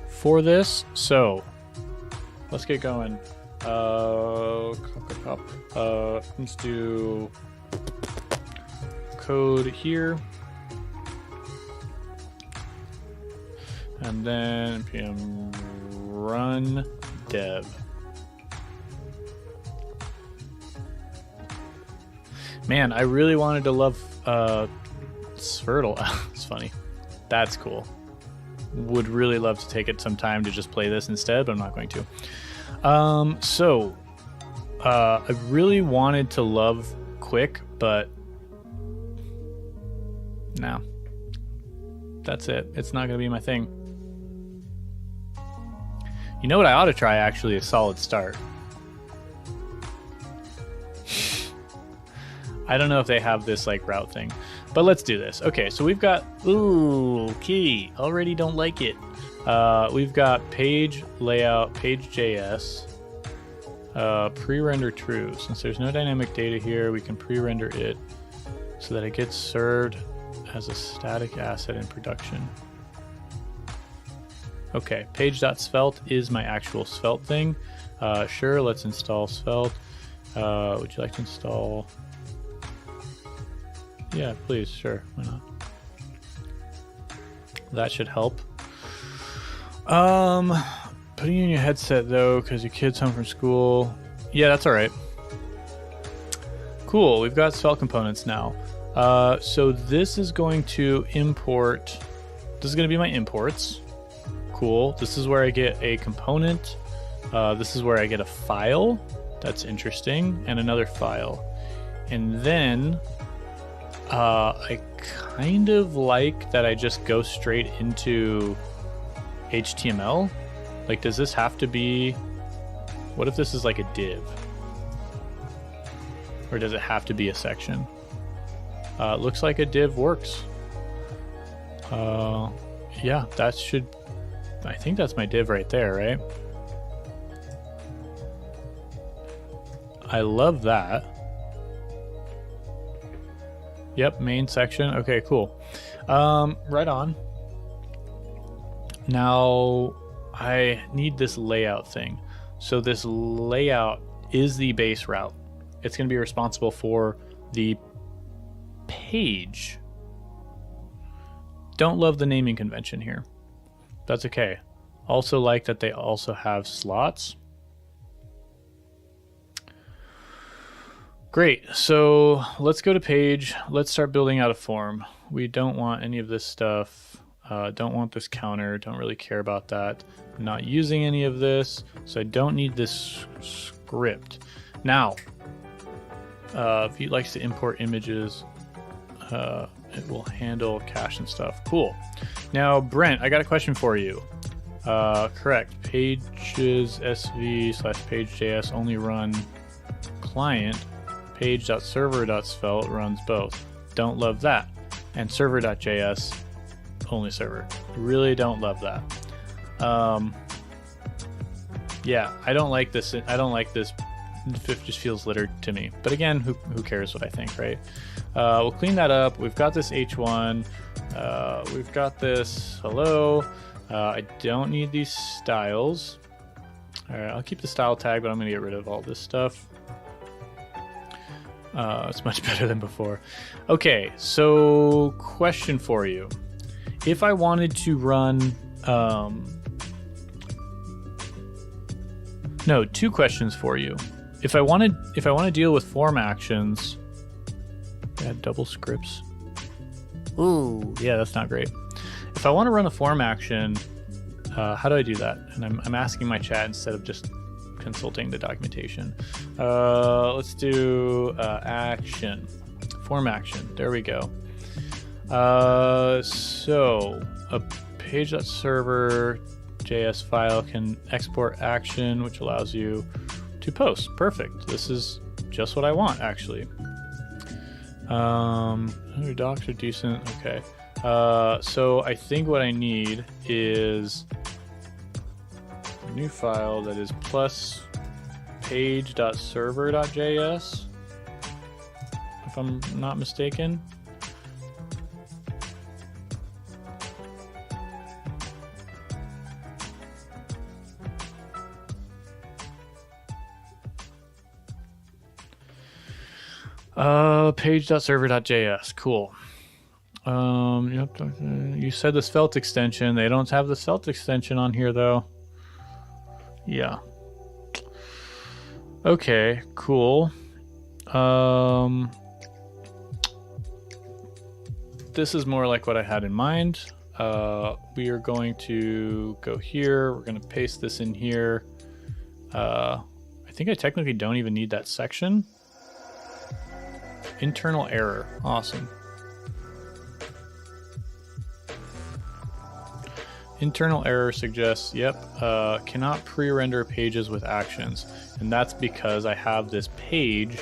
for this, so let's get going. Let's do code here. And then npm run dev. Man, I really wanted to love Sverdle. It's funny. That's cool. Would really love to take it some time to just play this instead, but I'm not going to. I really wanted to love Qwik, but no. That's it. It's not going to be my thing. You know what I ought to try, actually, is Solid Start. I don't know if they have this like route thing, but let's do this. Okay, so we've got, ooh, key, already don't like it. We've got page layout, page.js, pre-render true. Since there's no dynamic data here, we can pre-render it so that it gets served as a static asset in production. Okay, page.svelte is my actual Svelte thing. Sure, let's install Svelte. Would you like to install? Yeah, please, sure, why not? That should help. Putting you in your headset though, because your kid's home from school. Yeah, that's all right. Cool, we've got Svelte components now. So this is going to import, this is going to be my imports. Cool, this is where I get a component. This is where I get a file. That's interesting, and another file. And then I kind of like that I just go straight into HTML. Like, does this have to be, what if this is like a div? Or does it have to be a section? It looks like a div works. Yeah, that should, I think that's my div right there, right? I love that. Yep, main section. Okay, cool. Right on. Now I need this layout thing. So this layout is the base route. It's going to be responsible for the page. Don't love the naming convention here. That's okay. Also like that they also have slots. Great, so let's go to page. Let's start building out a form. We don't want any of this stuff. Don't want this counter. Don't really care about that. I'm not using any of this, so I don't need this script. Now, if you'd like to import images, it will handle cache and stuff. Cool. Now, Brent, I got a question for you. Correct. Pages sv/page.js only run client. Page.server.svelte runs both. Don't love that. And server.js only server. Really don't love that. Yeah, I don't like this. I don't like this. It just feels littered to me. But again, who cares what I think, right? We'll clean that up. We've got this H1. We've got this hello. I don't need these styles. All right, I'll keep the style tag, but I'm going to get rid of all this stuff. It's much better than before. Okay, so question for you. If I wanted to run... no, two questions for you. If I want to deal with form actions... Add double scripts. Ooh, yeah, that's not great. If I want to run a form action, how do I do that? And I'm asking my chat instead of just consulting the documentation. Let's do action, form action. There we go. So a page.server.js file can export action, which allows you to post. Perfect. This is just what I want, actually. Your docs are decent. Okay. So I think what I need is a new file that is plus page.server.js, if I'm not mistaken. Page.server.js. Cool. You said the svelte extension. They don't have the svelte extension on here though. Yeah. Okay, cool. This is more like what I had in mind. We are going to go here. We're going to paste this in here. I think I technically don't even need that section. Internal error. Awesome. Internal error suggests, yep, cannot pre-render pages with actions. And that's because I have this page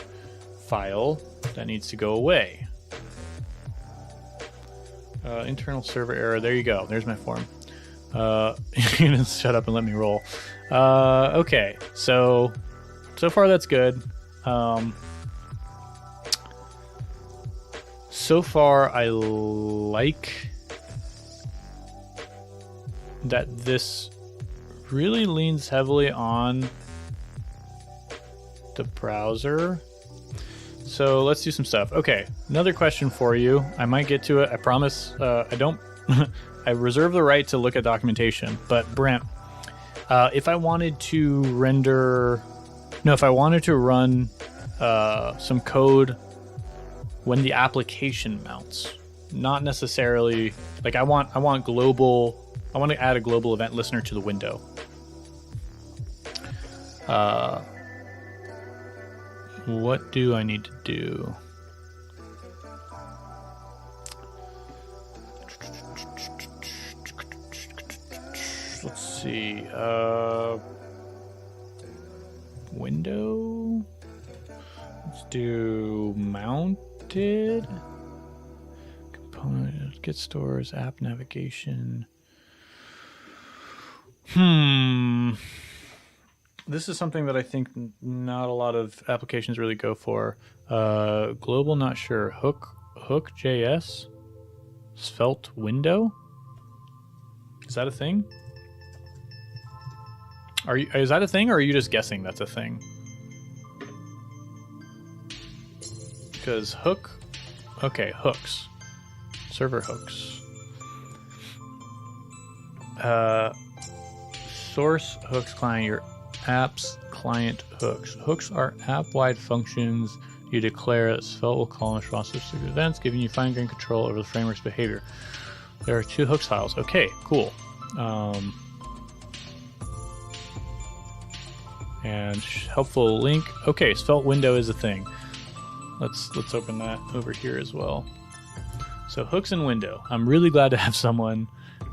file that needs to go away. Internal server error. There you go. There's my form. You can shut up and let me roll. Okay, so far that's good. So far I like that this really leans heavily on the browser. So let's do some stuff. Okay, another question for you. I might get to it. I promise. I don't. I reserve the right to look at documentation. But Brent, if I wanted to if I wanted to run some code when the application mounts, not necessarily like I want global. I want to add a global event listener to the window. What do I need to do? Let's see. Window. Let's do mounted. Component, get stores, app navigation. This is something that I think not a lot of applications really go for. Global, not sure. Hook.js? Svelte window? Is that a thing? Is that a thing, or are you just guessing that's a thing? Because hook... Okay, hooks. Server hooks. Source hooks client, your app's client hooks. Hooks are app-wide functions you declare that Svelte will call in response to specific events, giving you fine-grained control over the framework's behavior. There are 2 hooks files. Okay, cool. And helpful link. Okay, Svelte window is a thing. Let's open that over here as well. So hooks and window. I'm really glad to have someone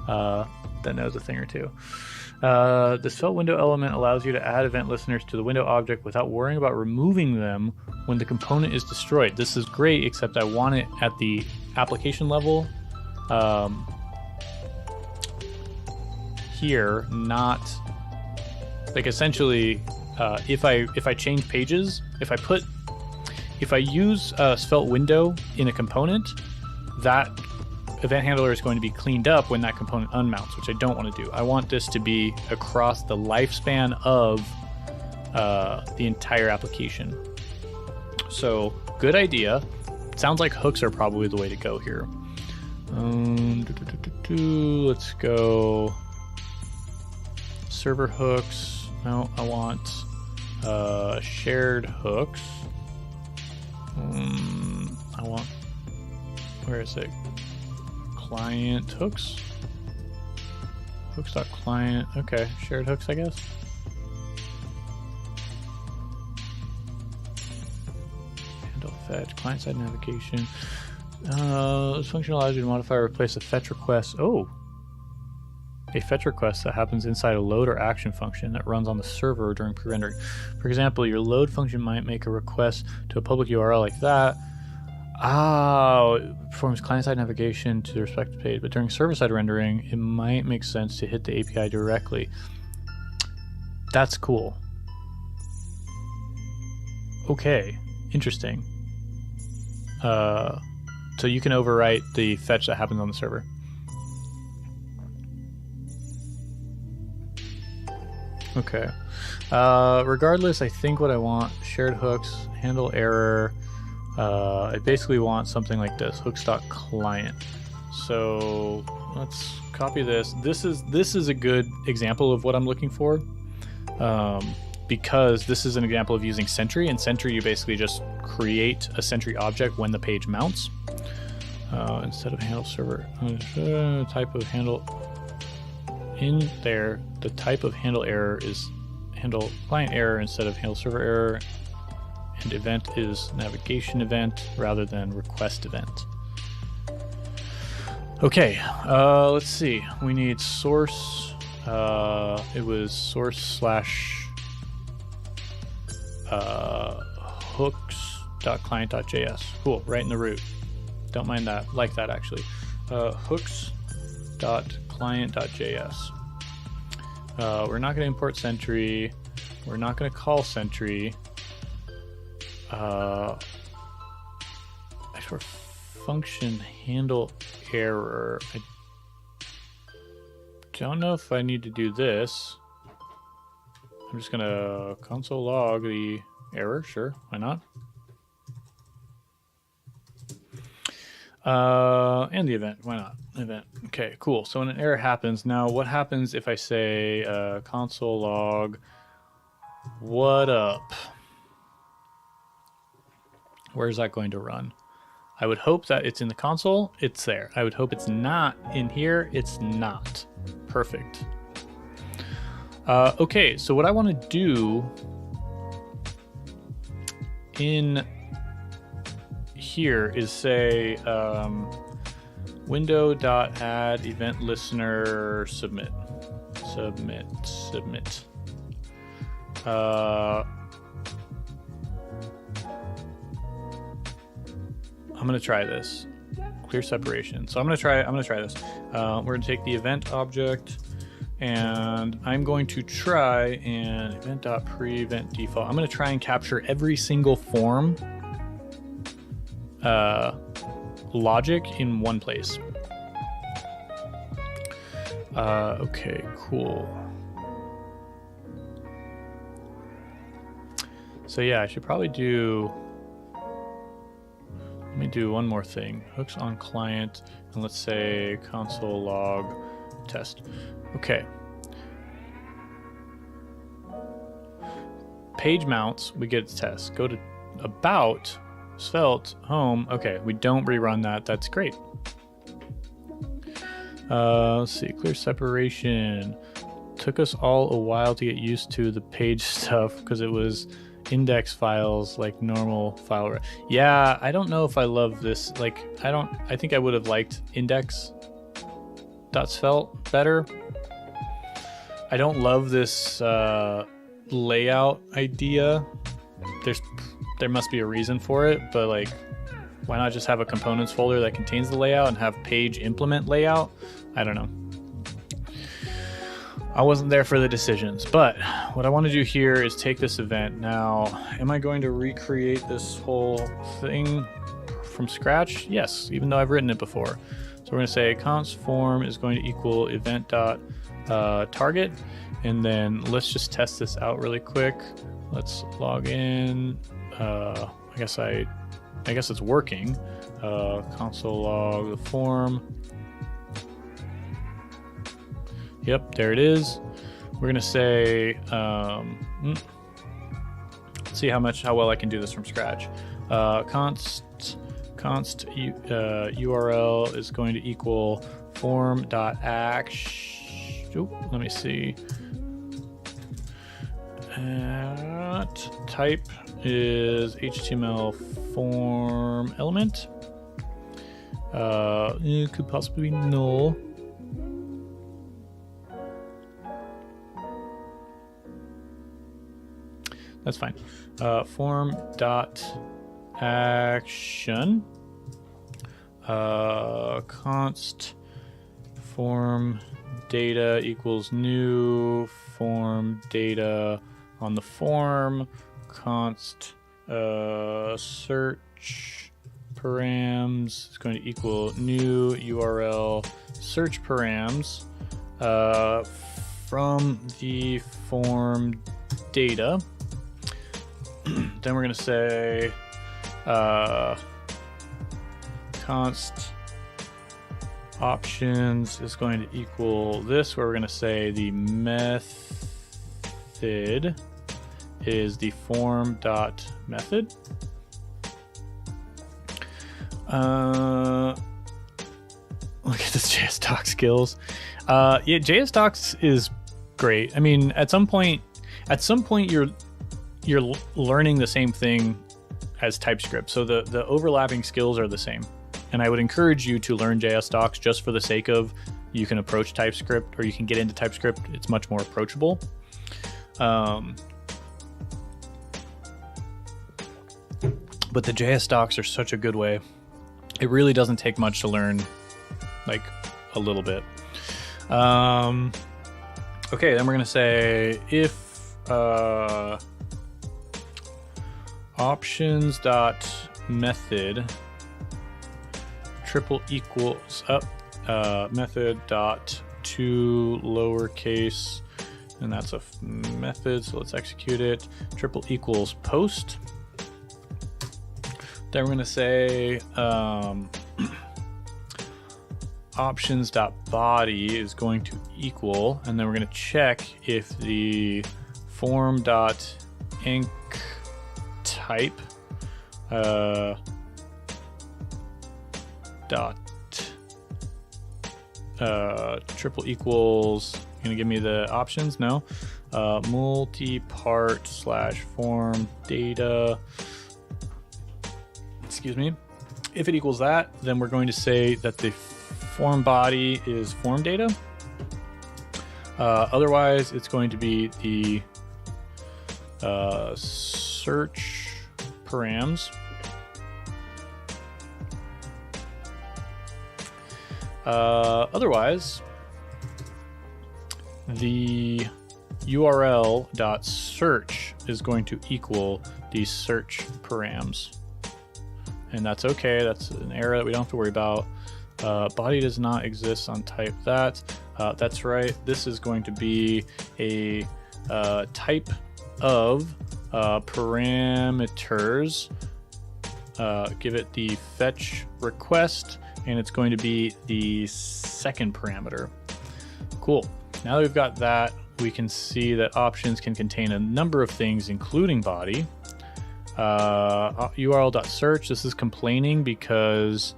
that knows a thing or two. The Svelte window element allows you to add event listeners to the window object without worrying about removing them when the component is destroyed. This is great, except I want it at the application level here, not like essentially if I change pages, if I use Svelte window in a component, that event handler is going to be cleaned up when that component unmounts, which I don't want to do. I want this to be across the lifespan of the entire application. So, good idea. Sounds like hooks are probably the way to go here. Let's go server hooks. No, I want shared hooks. I want, where is it? Client hooks. Hooks.client. Okay, shared hooks, I guess. Handle fetch, client-side navigation. This function allows you to modify or replace a fetch request. Oh, a fetch request that happens inside a load or action function that runs on the server during pre-rendering. For example, your load function might make a request to a public URL like that. It performs client-side navigation to the respective page, but during server-side rendering, it might make sense to hit the API directly. That's cool. Okay, interesting. So you can overwrite the fetch that happens on the server. Okay. Regardless, I think what I want, shared hooks, handle error. I basically want something like this, hooks.client. So let's copy this. This is a good example of what I'm looking for, because this is an example of using Sentry. In Sentry, you basically just create a Sentry object when the page mounts. Instead of handle server, type of handle in there, the type of handle error is handle client error instead of handle server error, and event is navigation event rather than request event. Okay, let's see. We need source. It was source slash hooks.client.js. Cool, right in the root. Don't mind that. Like that actually. Hooks.client.js. We're not going to import Sentry. We're not going to call Sentry. For function handle error, I don't know if I need to do this. I'm just going to console log the error. Sure, why not? And the event, why not? Event. Okay, cool. So when an error happens, now what happens if I say console log what up? Where's that going to run? I would hope that it's in the console. It's there. I would hope it's not in here. It's not. Perfect. Okay, so what I want to do in here is say window.add event listener submit. I'm gonna try this. Clear separation. So I'm gonna try this. We're gonna take the event object and I'm going to try and event.pre-event default. I'm gonna try and capture every single form logic in one place. Okay, cool. So yeah, I should probably do, let me do one more thing. Hooks on client, and let's say console log test. Okay. Page mounts, we get a test. Go to about, svelte, home. Okay, we don't rerun that. That's great. Let's see, clear separation. Took us all a while to get used to the page stuff because it was index files like normal file. Yeah, I don't know if I love this. Like, I think I would have liked index.svelte better. I don't love this layout idea. There must be a reason for it, but like, why not just have a components folder that contains the layout and have page implement layout? I don't know. I wasn't there for the decisions, but what I want to do here is take this event. Now, am I going to recreate this whole thing from scratch? Yes, even though I've written it before. So we're going to say const form is going to equal event.target, and then let's just test this out really quick. Let's log in. I guess it's working. Console log the form. Yep, there it is. We're gonna say, let's see how well I can do this from scratch. Const URL is going to equal form.action. Let me see. Type is HTML form element. It could possibly be null. That's fine. Form dot action. Const form data equals new form data on the form. Const search params is going to equal new URL search params from the form data. Then we're going to say const options is going to equal this, where we're going to say the method is the form dot method. Look at this JS doc skills. Yeah, JS docs is great. I mean, at some point you're learning the same thing as TypeScript, so the overlapping skills are the same. And I would encourage you to learn JS docs just for the sake of you can approach TypeScript, or you can get into TypeScript. It's much more approachable. But the JS docs are such a good way. It really doesn't take much to learn, like a little bit. Okay, then we're gonna say if options dot method triple equals up method dot to lowercase, and that's a method, so let's execute it. Triple equals post. Then we're going to say options dot body is going to equal, and then we're going to check if the form dot enc type dot triple equals, gonna give me the options? No. Multi-part slash form data, excuse me. If it equals that, then we're going to say that the form body is form data. Otherwise, it's going to be the search params. Otherwise, the URL.search is going to equal the search params. And that's okay. That's an error that we don't have to worry about. Body does not exist on type that. That's right. This is going to be a type of parameters. Give it the fetch request, and it's going to be the second parameter. Cool. Now that we've got that, we can see that options can contain a number of things, including body. URL.search, this is complaining because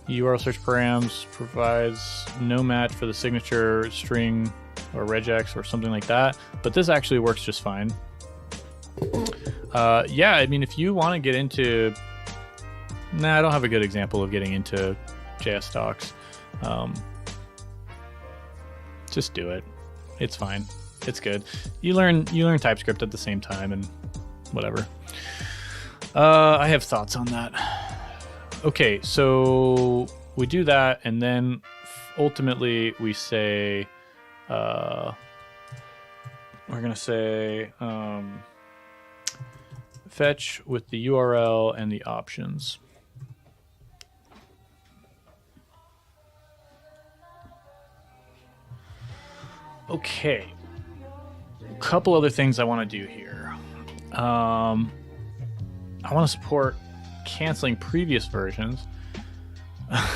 URL search params provides no match for the signature string or regex or something like that, but this actually works just fine. Yeah, I mean, if you want to get into... Nah, I don't have a good example of getting into JS docs. Just do it. It's fine. It's good. You learn TypeScript at the same time and whatever. I have thoughts on that. Okay, so we do that, and then ultimately we say we're gonna say fetch with the URL and the options. Okay, a couple other things I want to do here. I want to support canceling previous versions.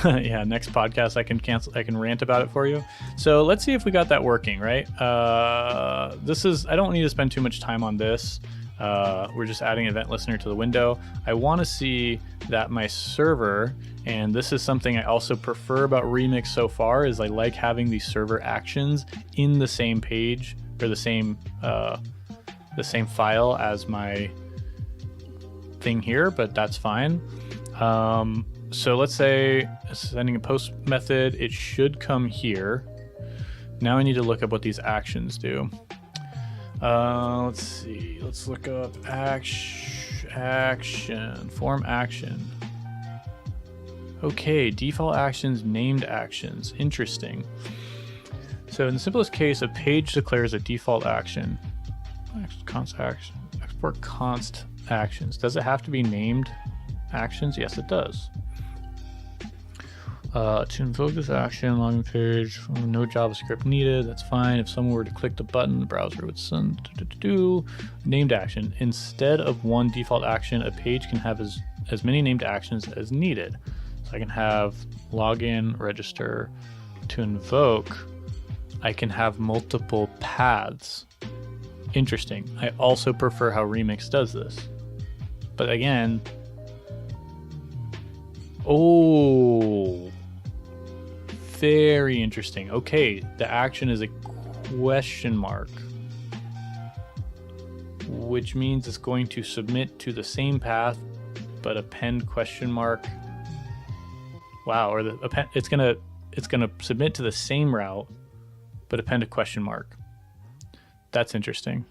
Yeah, next podcast I can rant about it for you. So let's see if we got that working, right? I don't need to spend too much time on this. We're just adding event listener to the window. I want to see that my server, and this is something I also prefer about Remix so far, is I like having these server actions in the same page or the same file as my thing here, but that's fine. So let's say sending a post method, it should come here. Now I need to look up what these actions do. Let's see. Let's look up action, form action. Okay, default actions, named actions. Interesting. So in the simplest case, a page declares a default action. Const action. Export const actions. Does it have to be named actions? Yes, it does. To invoke this action, login page, no JavaScript needed. That's fine. If someone were to click the button, the browser would send named action. Instead of one default action, a page can have as as many named actions as needed. So I can have login, register. To invoke, I can have multiple paths. Interesting. I also prefer how Remix does this. But again, oh, very interesting. Okay, the action is a question mark, which means it's going to submit to the same path, but append question mark. Wow, or it's gonna submit to the same route, but append a question mark. That's interesting.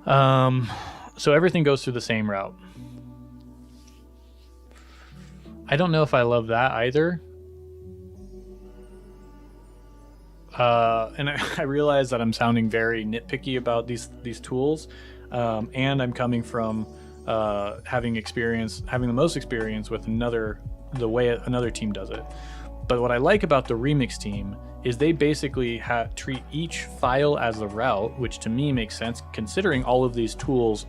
So everything goes through the same route. I don't know if I love that either. And I realize that I'm sounding very nitpicky about these tools, and I'm coming from having the most experience with the way another team does it. But what I like about the Remix team is they basically treat each file as a route, which to me makes sense considering all of these tools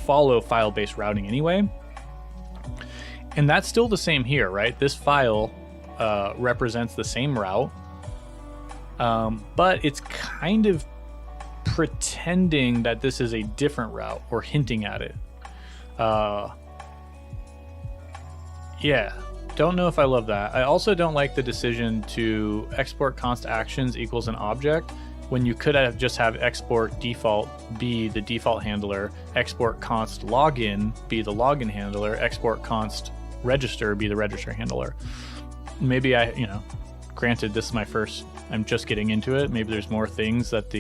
follow file-based routing anyway. And that's still the same here, right? This file represents the same route, but it's kind of pretending that this is a different route or hinting at it. Yeah, don't know if I love that. I also don't like the decision to export const actions equals an object when you could have just have export default be the default handler, export const login be the login handler, export const register be the register handler. Maybe granted this is my first, I'm just getting into it. Maybe there's more things that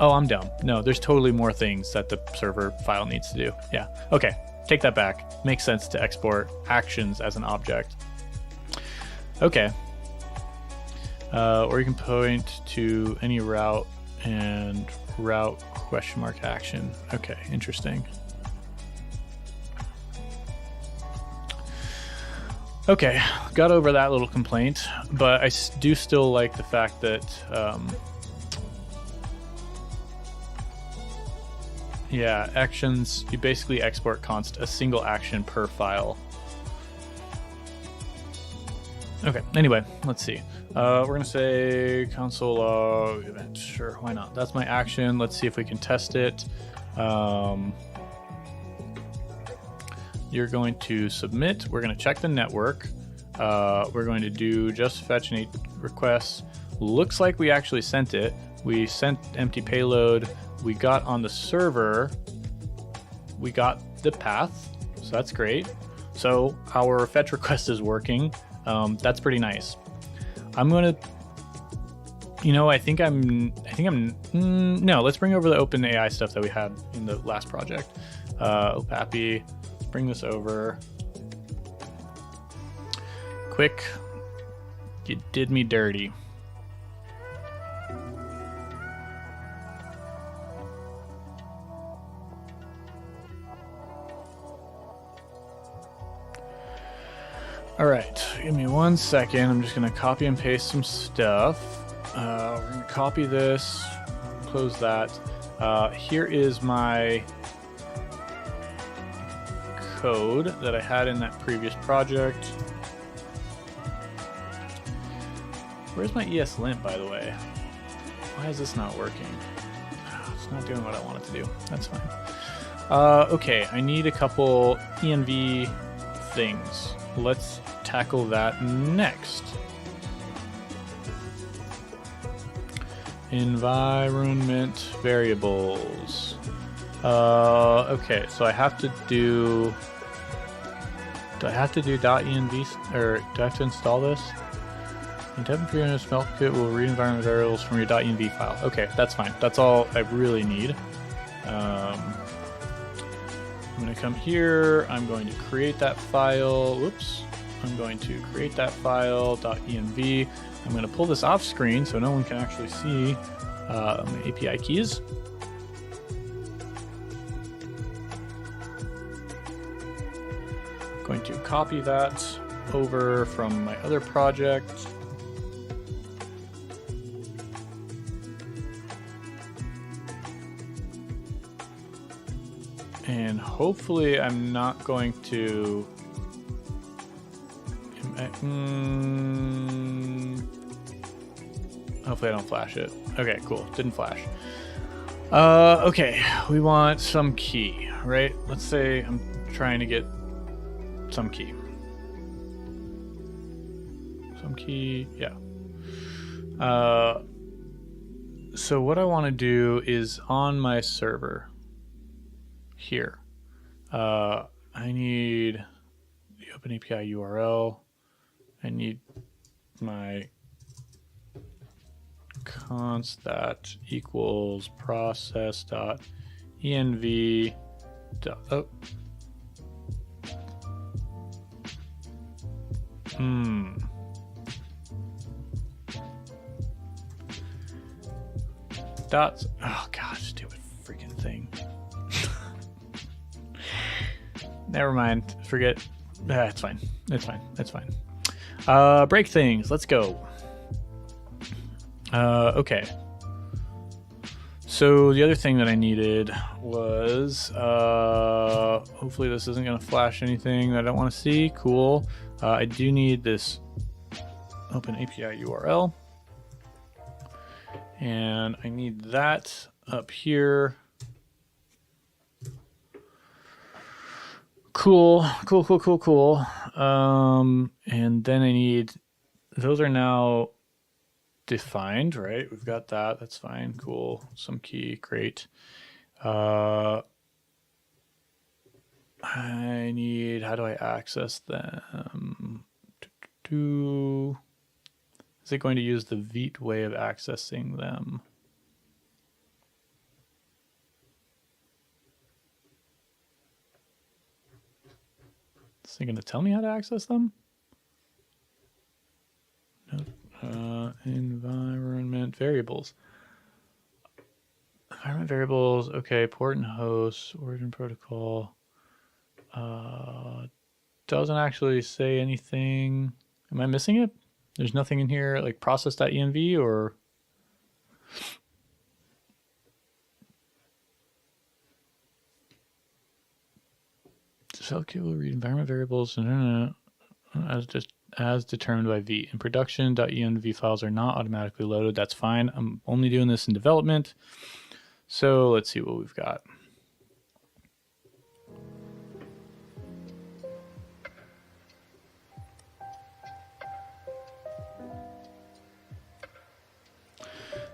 oh, I'm dumb. No, there's totally more things that the server file needs to do. Yeah, okay. Take that back. Makes sense to export actions as an object. Okay. Or you can point to any route and route question mark action. Okay, interesting. Okay, got over that little complaint, but I do still like the fact that yeah, actions, you basically export const a single action per file. Okay, anyway, let's see. We're gonna say console log event. Sure, why not? That's my action. Let's see if we can test it. You're going to submit. We're gonna check the network. We're going to do just fetch any requests. Looks like we actually sent it. We sent empty payload. We got on the server, we got the path, so that's great. So our fetch request is working. That's pretty nice. I'm gonna, no, let's bring over the OpenAI stuff that we had in the last project. OPAPI, let's bring this over. Qwik, you did me dirty. All right, give me 1 second. I'm just gonna copy and paste some stuff. We're gonna copy this, close that. Here is my code that I had in that previous project. Where's my ESLint, by the way? Why is this not working? It's not doing what I want it to do. That's fine. Okay, I need a couple env things. Let's tackle that next. Environment variables. Okay, so I have to do I have to do .env, or do I have to install this? Contemporary smelt kit will read environment variables from your .env file. Okay, that's fine. That's all I really need. I'm going to come here. I'm going to create that file. Whoops. I'm going to create that file .env. I'm going to pull this off screen so no one can actually see my API keys. I'm going to copy that over from my other project. And hopefully I'm not going to... Hopefully I don't flash it. Okay, cool. Didn't flash. Okay, we want some key, right? Let's say I'm trying to get some key. Some key, yeah. So what I want to do is on my server here, I need the OpenAPI URL. I need my const that equals process.env. Oh. Dots. Oh gosh, stupid freaking thing. Never mind. Forget. It's fine. It's fine. It's fine. Break things. Let's go. Okay. So the other thing that I needed was, hopefully this isn't going to flash anything that I don't want to see. Cool. I do need this OpenAPI URL. And I need that up here. Cool. And then I need, those are now defined, right? We've got that. That's fine. Cool. Some key. Great. I need, how do I access them? Is it going to use the Vite way of accessing them? Is it going to tell me how to access them? No. Environment variables. Environment variables. Okay. Port and host. Origin protocol. Doesn't actually say anything. Am I missing it? There's nothing in here like process.env or... Select will read environment variables as determined by Vite. In production.env files are not automatically loaded. That's fine. I'm only doing this in development. So let's see what we've got.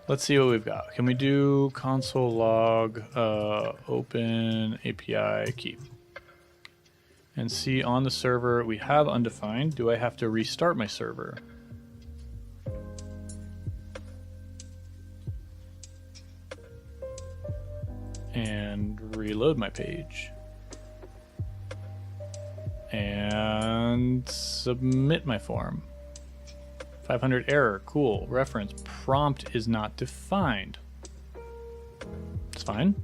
Let's see what we've got. Can we do console log open API key? And see on the server we have undefined. Do I have to restart my server? And reload my page. And submit my form. 500 error, cool. Reference, prompt is not defined. It's fine.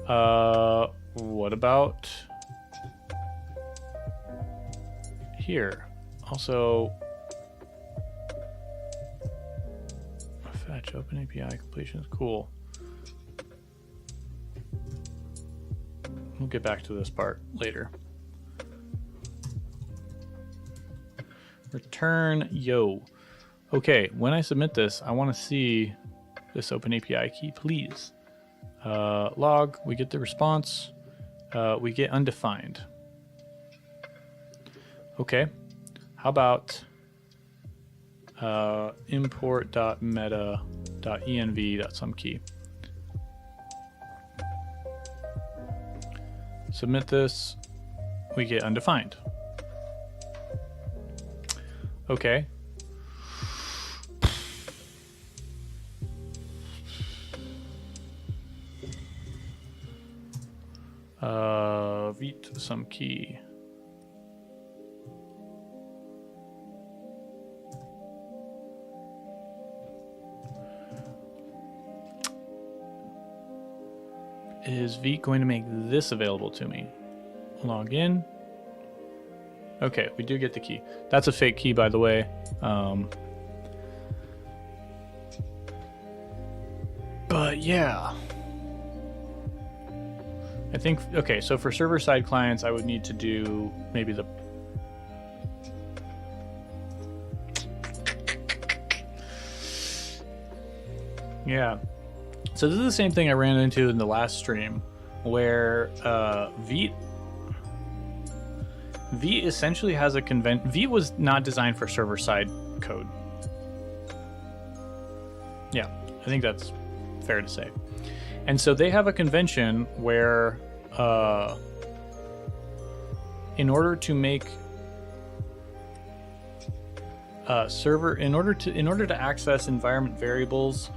What about here? Also, fetch OpenAPI completion is cool. We'll get back to this part later. Return yo. Okay, when I submit this, I want to see this OpenAPI key, please. Log, we get the response. We get undefined. Okay, how about import.meta.env.somekey. Submit this, we get undefined. Okay. Vite some key. Is Vite going to make this available to me? Log in. Okay, we do get the key. That's a fake key, by the way. But yeah. I think, okay, so for server-side clients, I would need to do maybe the... Yeah. So this is the same thing I ran into in the last stream, where Vite essentially has a convention. Vite was not designed for server-side code. Yeah, I think that's fair to say. And so they have a convention where in order to make in order to access environment variables,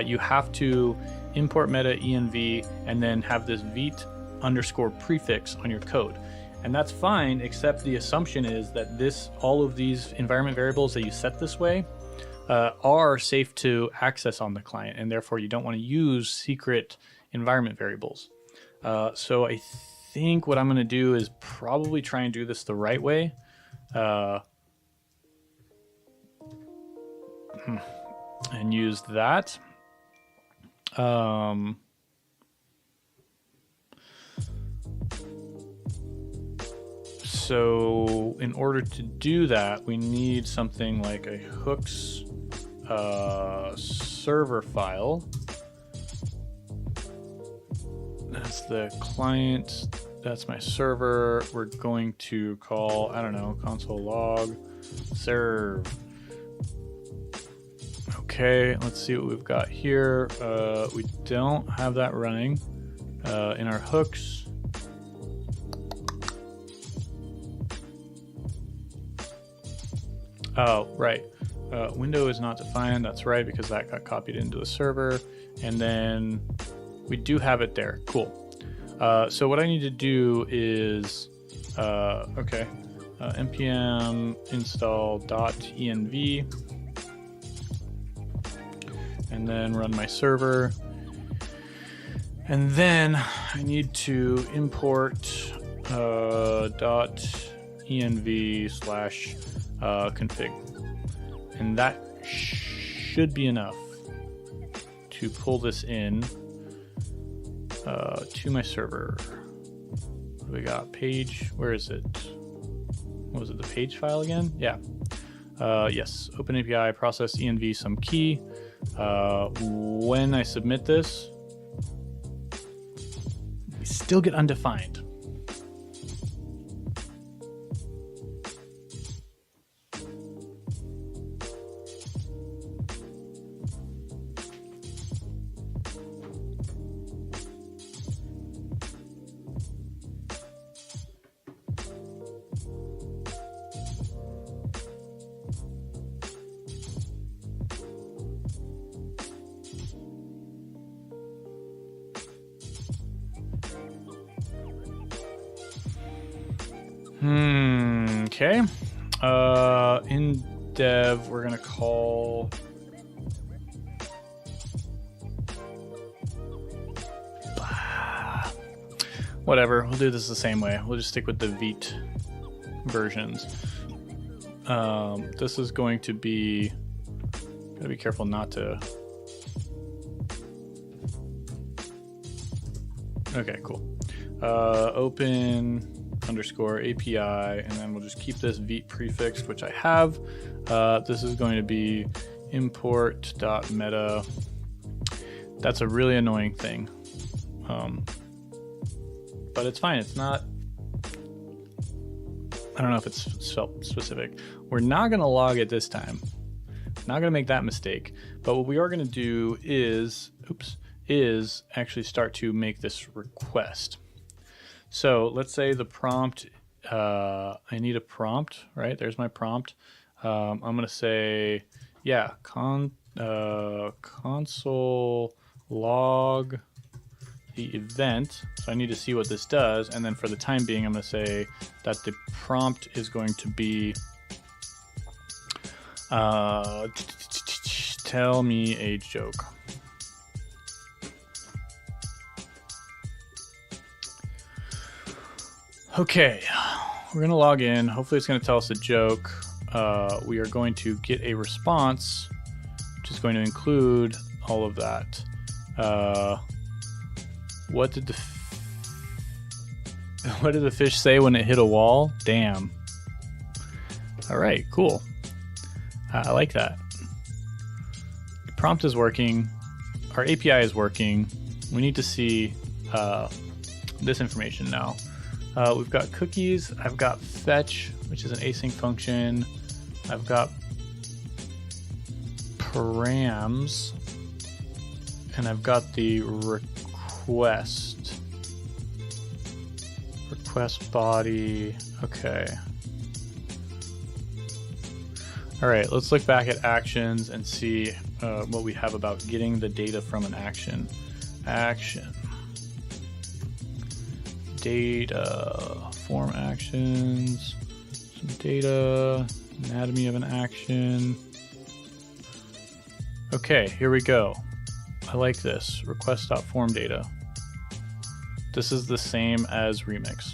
you have to import meta env and then have this Vite underscore prefix on your code. And that's fine, except the assumption is that all of these environment variables that you set this way are safe to access on the client, and therefore you don't want to use secret environment variables. So I think what I'm going to do is probably try and do this the right way. And use that. So in order to do that, we need something like a hooks server file. That's the client. That's my server. We're going to call, I don't know, console log serve. Okay, let's see what we've got here. We don't have that running in our hooks. Oh, right. Window is not defined. That's right, because that got copied into the server. And then we do have it there. Cool. So what I need to do is, npm install .env, and then run my server. And then I need to import .env/config. And that should be enough to pull this in to my server. What do we got? Page, where is it? What was it, the page file again? Yeah. Yes, OpenAPI process env some key. When I submit this, we still get undefined. Okay. In dev, we're gonna call whatever. We'll do this the same way. We'll just stick with the Vite versions. This is going to be, gotta be careful not to. Okay, cool. Open underscore API, and then we'll just keep this Vite prefixed, which I have. This is going to be import.meta. That's a really annoying thing. But it's fine. It's not, I don't know if it's specific. We're not going to log it this time. Not going to make that mistake. But what we are going to do is, is actually start to make this request. So let's say the prompt, I need a prompt, right? There's my prompt. I'm going to say, yeah, console log the event. So I need to see what this does. And then for the time being, I'm going to say that the prompt is going to be, tell me a joke. Okay, we're going to log in. Hopefully it's going to tell us a joke. We are going to get a response, which is going to include all of that. What did the What did the fish say when it hit a wall? Damn. All right, cool. I like that. The prompt is working. Our API is working. We need to see this information now. We've got cookies. I've got fetch, which is an async function. I've got params, and I've got the request body. Okay. All right, let's look back at actions and see what we have about getting the data from an action. Action. Data. Form actions. Some data. Anatomy of an action. Okay, here we go. I like this. Request.form data. This is the same as Remix.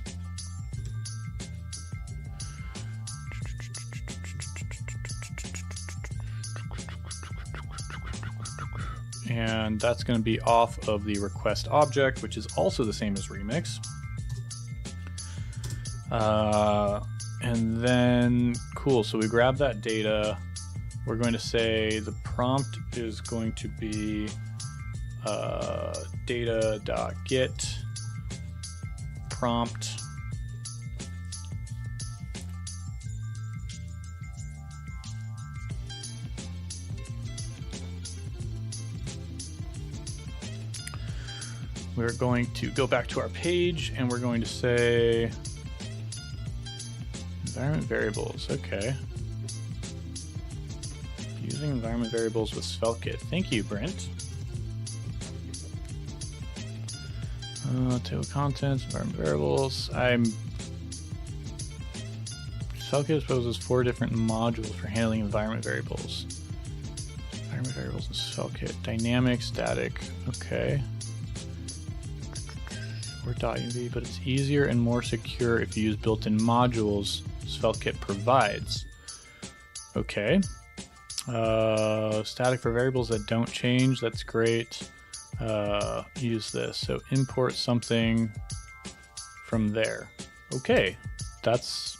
And that's going to be off of the request object, which is also the same as Remix. And then, cool, so we grab that data. We're going to say the prompt is going to be data.get prompt. We're going to go back to our page and we're going to say environment variables. Okay. Using environment variables with SvelteKit. Thank you, Brent. Table contents, environment variables. SvelteKit exposes 4 different modules for handling environment variables. Environment variables in SvelteKit. Dynamic, static. Okay. Or .env, but it's easier and more secure if you use built-in modules SvelteKit provides. Okay. Static for variables that don't change. That's great. Use this. So import something from there. Okay. That's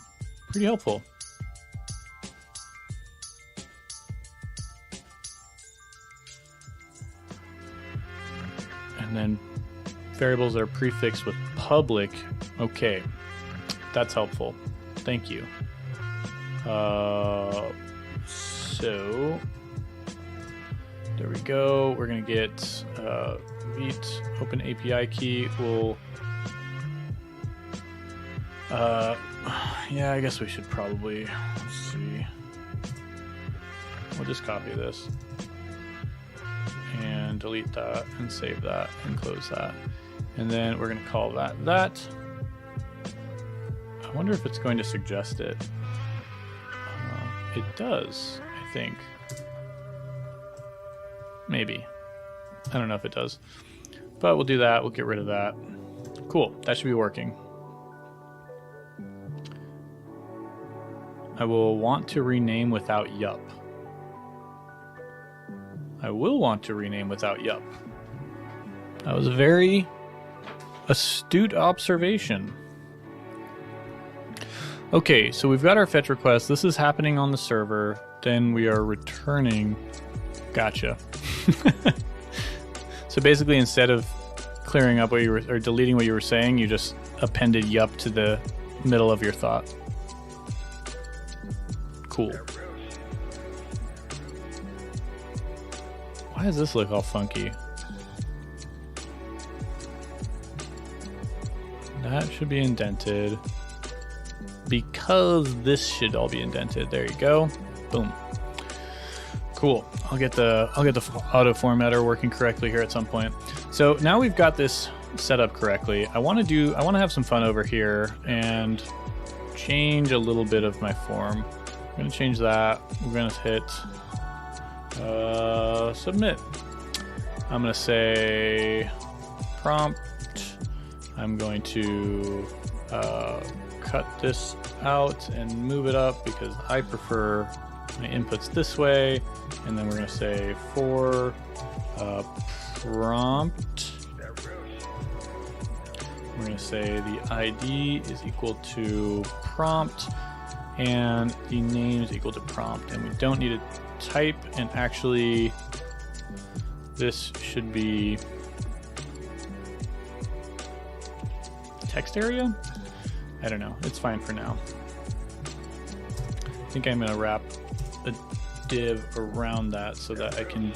pretty helpful. And then variables that are prefixed with public. Okay, that's helpful. Thank you. So there we go. We're gonna get Vite open API key. We'll yeah, I guess we should probably, let's see. We'll just copy this and delete that and save that and close that. And then we're going to call that. I wonder if it's going to suggest it. It does, I think. Maybe. I don't know if it does. But we'll do that. We'll get rid of that. Cool. That should be working. I will want to rename without yup. I will want to rename without yup. That was a very astute observation. Okay, so we've got our fetch request. This is happening on the server. Then we are returning. Gotcha. So basically, instead of clearing up what you were, or deleting what you were saying, you just appended yup to the middle of your thought. Cool. Why does this look all funky? That should be indented because this should all be indented. There you go. Boom. Cool. I'll get the auto formatter working correctly here at some point. So now we've got this set up correctly. I want to have some fun over here and change a little bit of my form. I'm going to change that. We're going to hit submit. I'm going to say prompt. I'm going to cut this out and move it up because I prefer my inputs this way. And then we're going to say for prompt we're going to say the ID is equal to prompt and the name is equal to prompt. And we don't need a type, and actually this should be text area. I don't know. It's fine for now. I think I'm going to wrap a div around that so that I can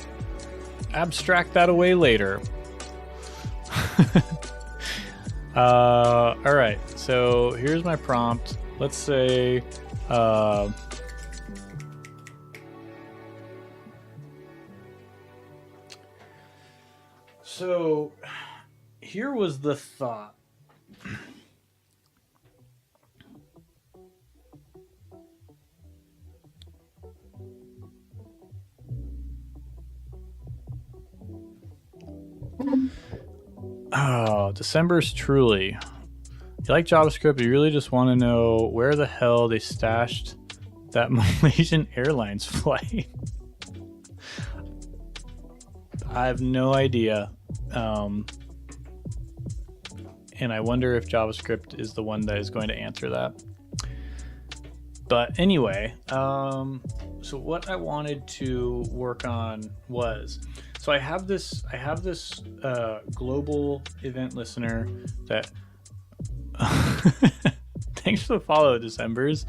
abstract that away later. All right, so here's my prompt. Let's say so here was the thought. Oh, December's truly. You like JavaScript, you really just want to know where the hell they stashed that Malaysian Airlines flight. I have no idea. And I wonder if JavaScript is the one that is going to answer that. But anyway, so what I wanted to work on was, so I have this global event listener that thanks for the follow, Decembers.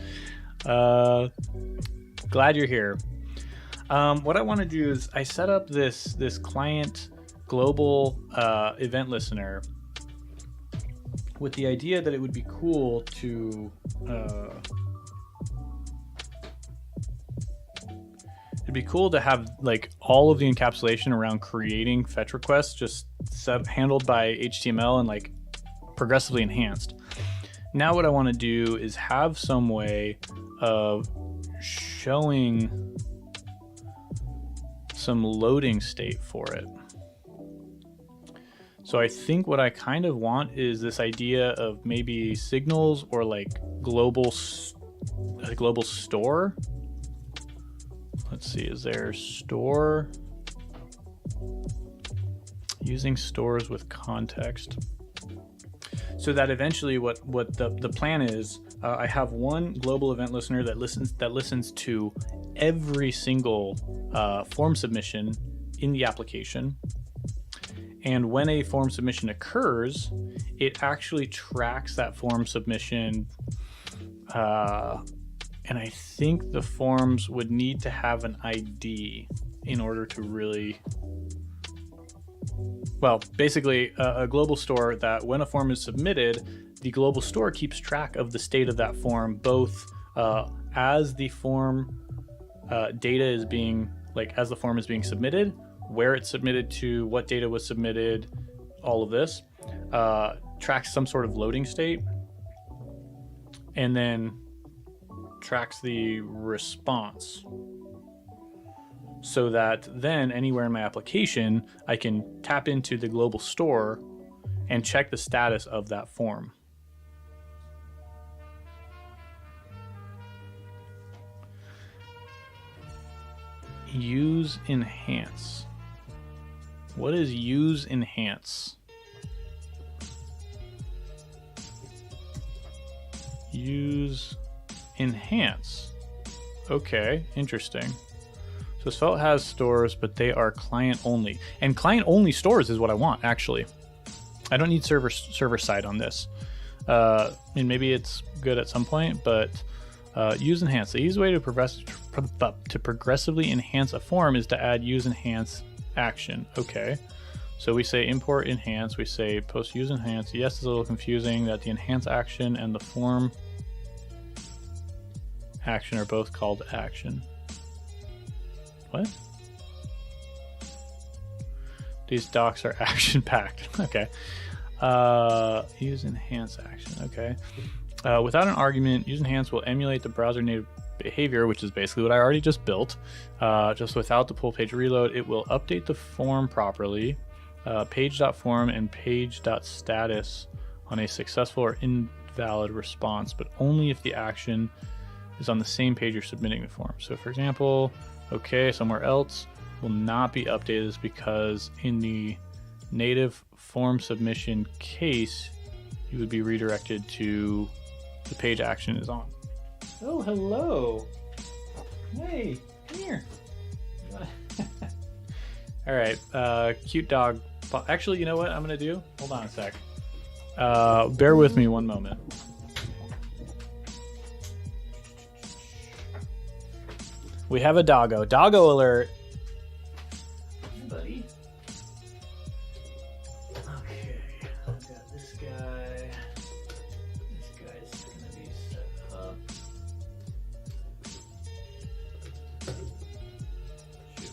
Glad you're here. What I want to do is I set up this client global event listener with the idea that it would be cool to have like all of the encapsulation around creating fetch requests just handled by HTML and like progressively enhanced. Now what I want to do is have some way of showing some loading state for it. So I think what I kind of want is this idea of maybe signals or like global store. Let's see, is there store? Using stores with context. So that eventually what the plan is, I have one global event listener that listens to every single form submission in the application. And when a form submission occurs, it actually tracks that form submission. And I think the forms would need to have an ID in order to really, well, basically a global store that when a form is submitted, the global store keeps track of the state of that form, both as the form data is being, like as the form is being submitted, where it's submitted to, what data was submitted, all of this, tracks some sort of loading state, and then tracks the response, so that then anywhere in my application I can tap into the global store and check the status of that form. Use enhance. What is use enhance? Use enhance. Okay, interesting. So Svelte has stores, but they are client only. And client only stores is what I want, actually. I don't need server side on this. I mean, maybe it's good at some point, but use enhance. The easy way to progressively enhance a form is to add use enhance action. Okay. So we say import enhance, we say post use enhance. Yes, it's a little confusing that the enhance action and the form action are both called action. What? These docs are action packed. Okay. Use enhance action. Okay. Without an argument, use enhance will emulate the browser native behavior, which is basically what I already just built. Just without the full page reload, it will update the form properly. Page.form and page.status on a successful or invalid response, but only if the action is on the same page you're submitting the form. So for example, okay, somewhere else will not be updated is because in the native form submission case, he would be redirected to the page action is on. Oh, hello. Hey, come here. All right, cute dog. Actually, you know what I'm gonna do? Hold on a sec. Bear with me one moment. We have a doggo. Doggo alert. Hey, buddy. Okay, I've got this guy. This guy's gonna be set up. Shoot.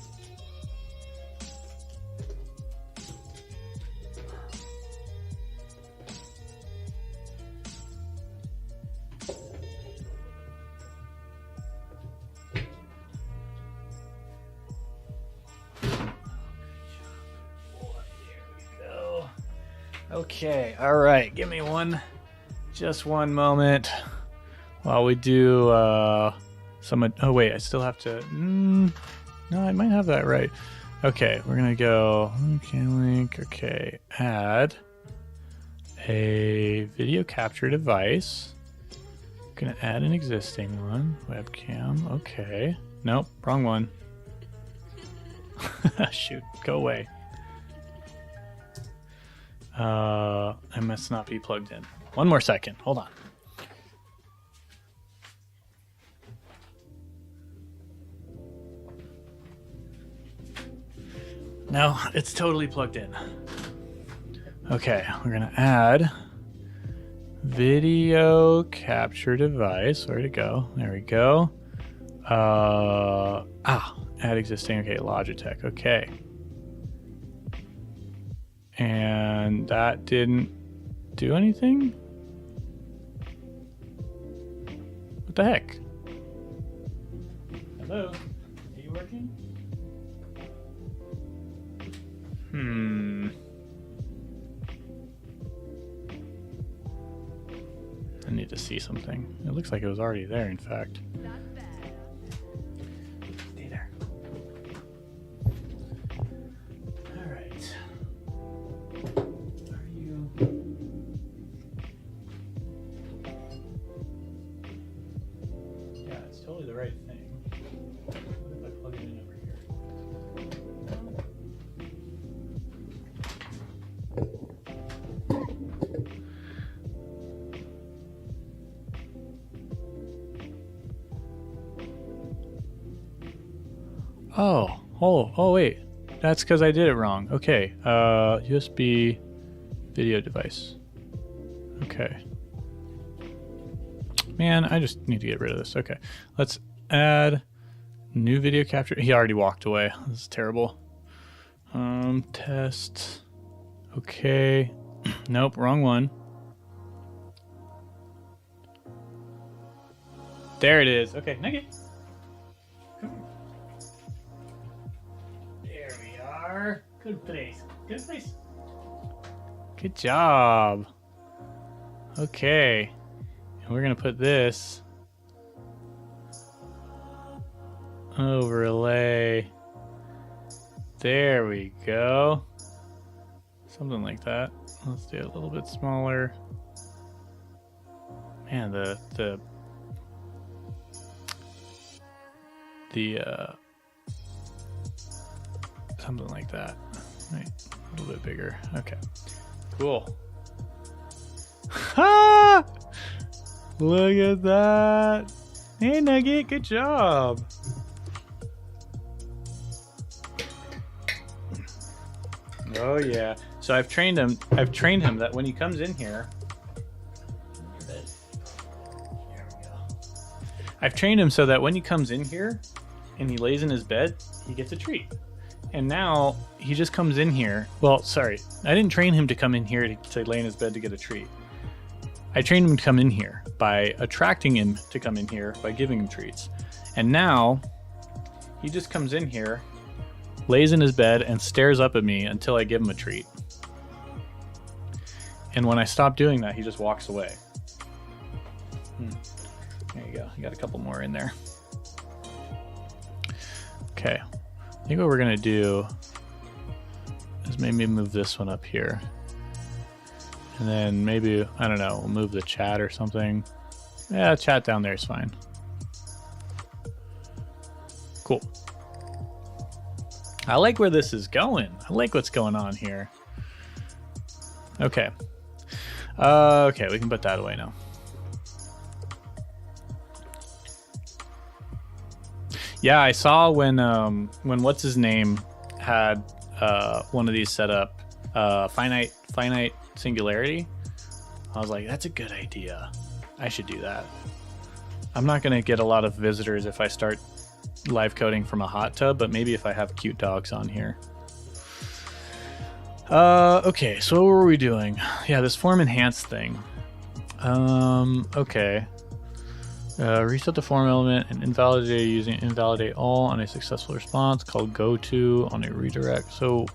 Okay, all right, give me just one moment while we do oh wait, I still have to, no, I might have that right. Okay, we're gonna go, okay, link, okay, add a video capture device. Gonna add an existing one, webcam, okay. Nope, wrong one. Shoot, go away. I must not be plugged in. One more second. Hold on. No, it's totally plugged in. Okay, we're going to add video capture device. Where'd it go? There we go. Add existing. Okay, Logitech. Okay. And that didn't do anything? What the heck? Hello? Are you working? I need to see something. It looks like it was already there, in fact. Stay there. Alright. Are you... Yeah, it's totally the right thing. What if I plug it in over here? Oh, wait. That's because I did it wrong. Okay. USB video device. Okay. Man, I just need to get rid of this. Okay. Let's add new video capture. He already walked away. This is terrible. Test. Okay. Nope, wrong one. There it is. Okay, Nugget. Come here. There we are. Good place. Good place. Good job. Okay. And we're going to put this overlay. There we go. Something like that. Let's do it a little bit smaller. Man, the something like that. Right, a little bit bigger. Okay, cool. Ha! Look at that. Hey, Nugget, good job. Oh yeah. So I've trained him that when he comes in here. There we go. I've trained him so that when he comes in here and he lays in his bed, he gets a treat. And now he just comes in here. Well, sorry, I didn't train him to come in here to lay in his bed to get a treat. I trained him to come in here by attracting him to come in here by giving him treats. And now he just comes in here, lays in his bed, and stares up at me until I give him a treat. And when I stop doing that, he just walks away. There you go. You got a couple more in there. Okay. I think what we're going to do is maybe move this one up here. And then maybe, I don't know, we'll move the chat or something. Yeah, chat down there is fine. Cool. I like where this is going. I like what's going on here. Okay. Okay, we can put that away now. Yeah, I saw when what's his name had one of these set up, finite singularity. I was like, that's a good idea. I should do that. I'm not gonna get a lot of visitors if I start live coding from a hot tub, but maybe if I have cute dogs on here. Okay, so what were we doing? Yeah, this form enhance thing. Okay. Reset the form element and invalidate using invalidate all on a successful response called goto on a redirect. So,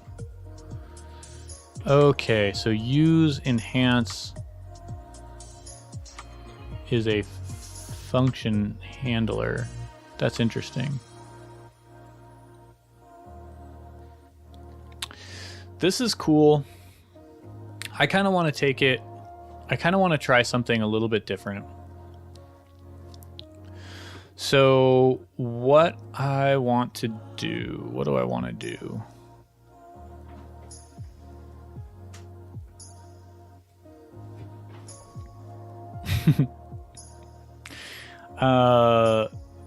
okay, so use enhance is a function handler. That's interesting. This is cool. I kind of want to take it. I kind of want to try something a little bit different. So what I want to do, what do I want to do?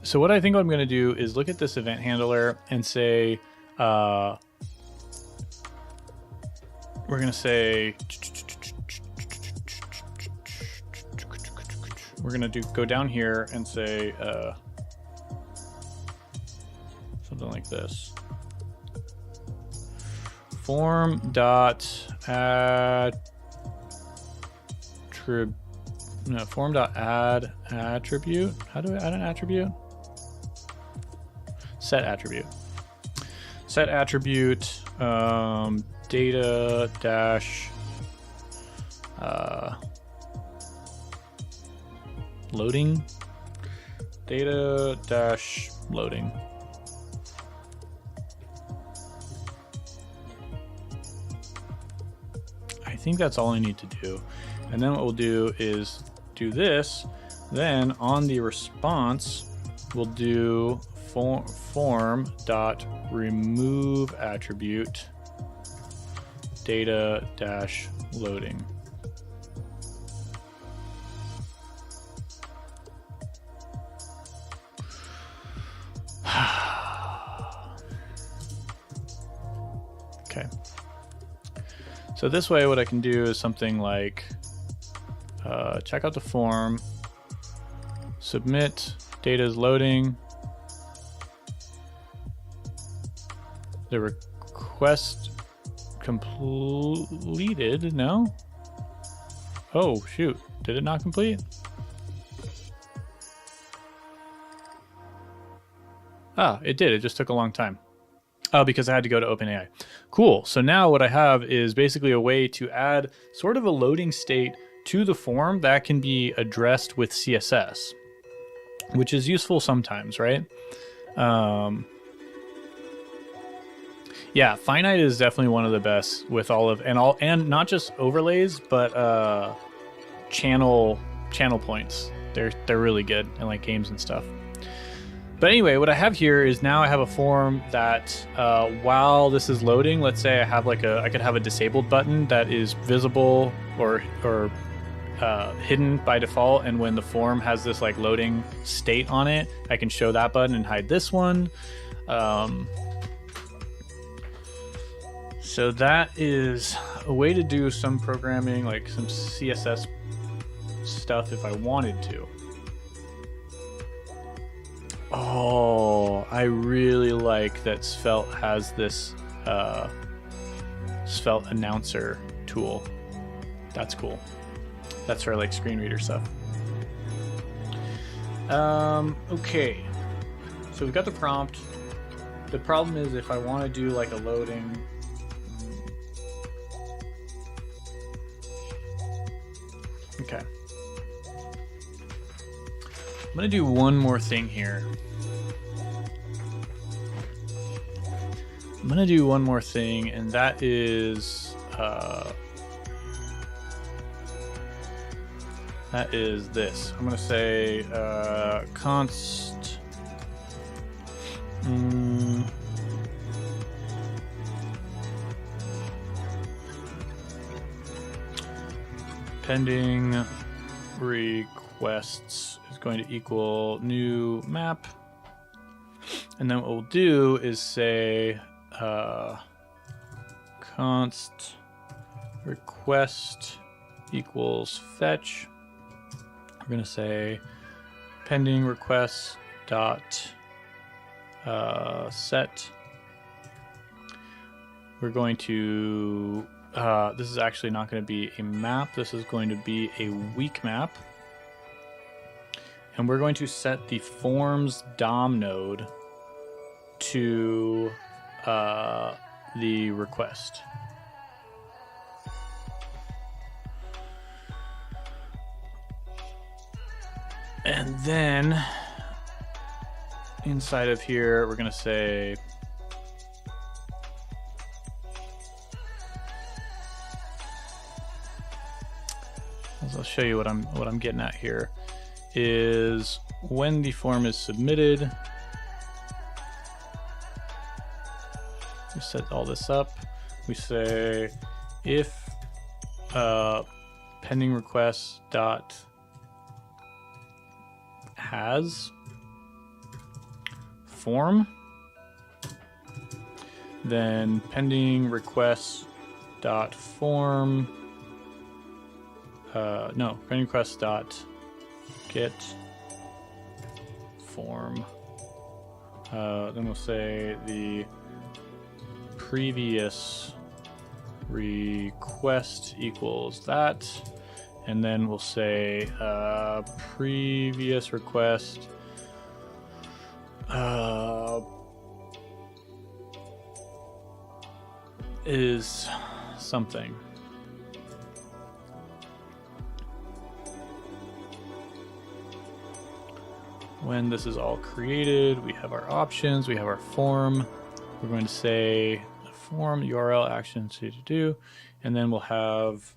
So what I think I'm going to do is look at this event handler and say, we're going to say, we're going to go down here and say something like this. Form dot add attribute. How do I add an attribute? Set attribute. Set attribute data dash loading. Data dash loading. I think that's all I need to do. And then what we'll do is do this. Then on the response, we'll do form dot remove attribute data dash loading. Okay. So this way, what I can do is something like check out the form, submit, data is loading, the request completed, no? Oh, shoot, did it not complete? Ah, it did, it just took a long time. Oh, because I had to go to OpenAI. Cool, so now what I have is basically a way to add sort of a loading state to the form that can be addressed with CSS, which is useful sometimes, right? Yeah, finite is definitely one of the best with all of and not just overlays, but channel points. They're really good in like games and stuff. But anyway, what I have here is now I have a form that while this is loading, let's say I have like I could have a disabled button that is visible or hidden by default, and when the form has this like loading state on it, I can show that button and hide this one. So that is a way to do some programming, like some CSS stuff if I wanted to. Oh, I really like that Svelte has this Svelte announcer tool. That's cool. That's for like screen reader stuff. Okay, so we've got the prompt. The problem is if I want to do like a loading, okay. I'm gonna do one more thing here. And that is that is this. I'm going to say const pending requests is going to equal new map. And then what we'll do is say const request equals fetch. We're going to say pending requests dot set. We're going to this is actually not going to be a map. This is going to be a weak map. And we're going to set the forms DOM node to the request. And then inside of here, we're going to say I'll show you what I'm getting at here is when the form is submitted, we set all this up. We say if pending requests dot has form, then pending requests dot form pending requests dot get form, then we'll say the previous request equals that, and then we'll say previous request is something. When this is all created, we have our options, we have our form. We're going to say form URL action to do, and then we'll have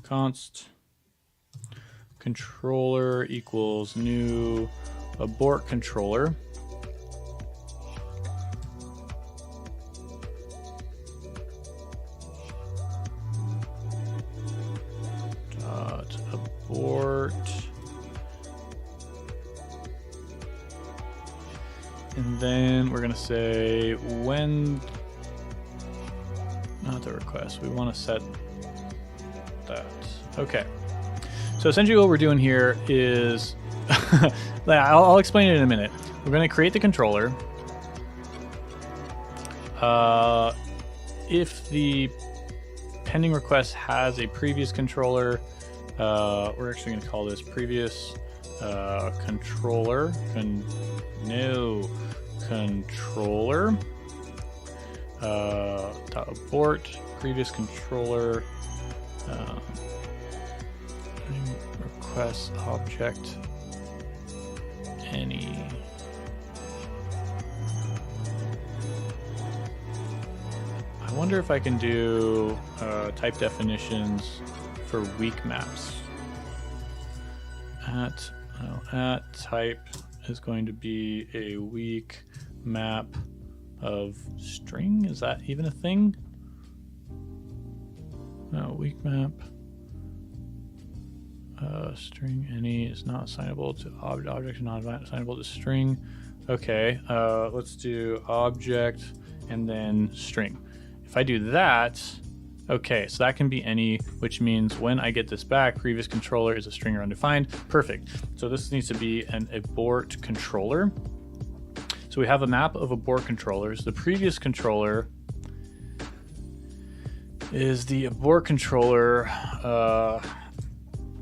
const controller equals new abort controller. Dot abort. And then we're going to say when, not the request, we want to set that. Okay. So essentially what we're doing here is, I'll explain it in a minute. We're going to create the controller. If the pending request has a previous controller, we're actually going to call this previous controller. Controller dot abort previous controller request object any. I wonder if I can do type definitions for weak maps. At type is going to be a weak map of string. Is that even a thing? No, weak map. String any is not assignable to object, not assignable to string. Okay, let's do object and then string. If I do that, okay, so that can be any, which means when I get this back, previous controller is a string or undefined. Perfect. So this needs to be an abort controller. So we have a map of abort controllers. The previous controller is the abort controller,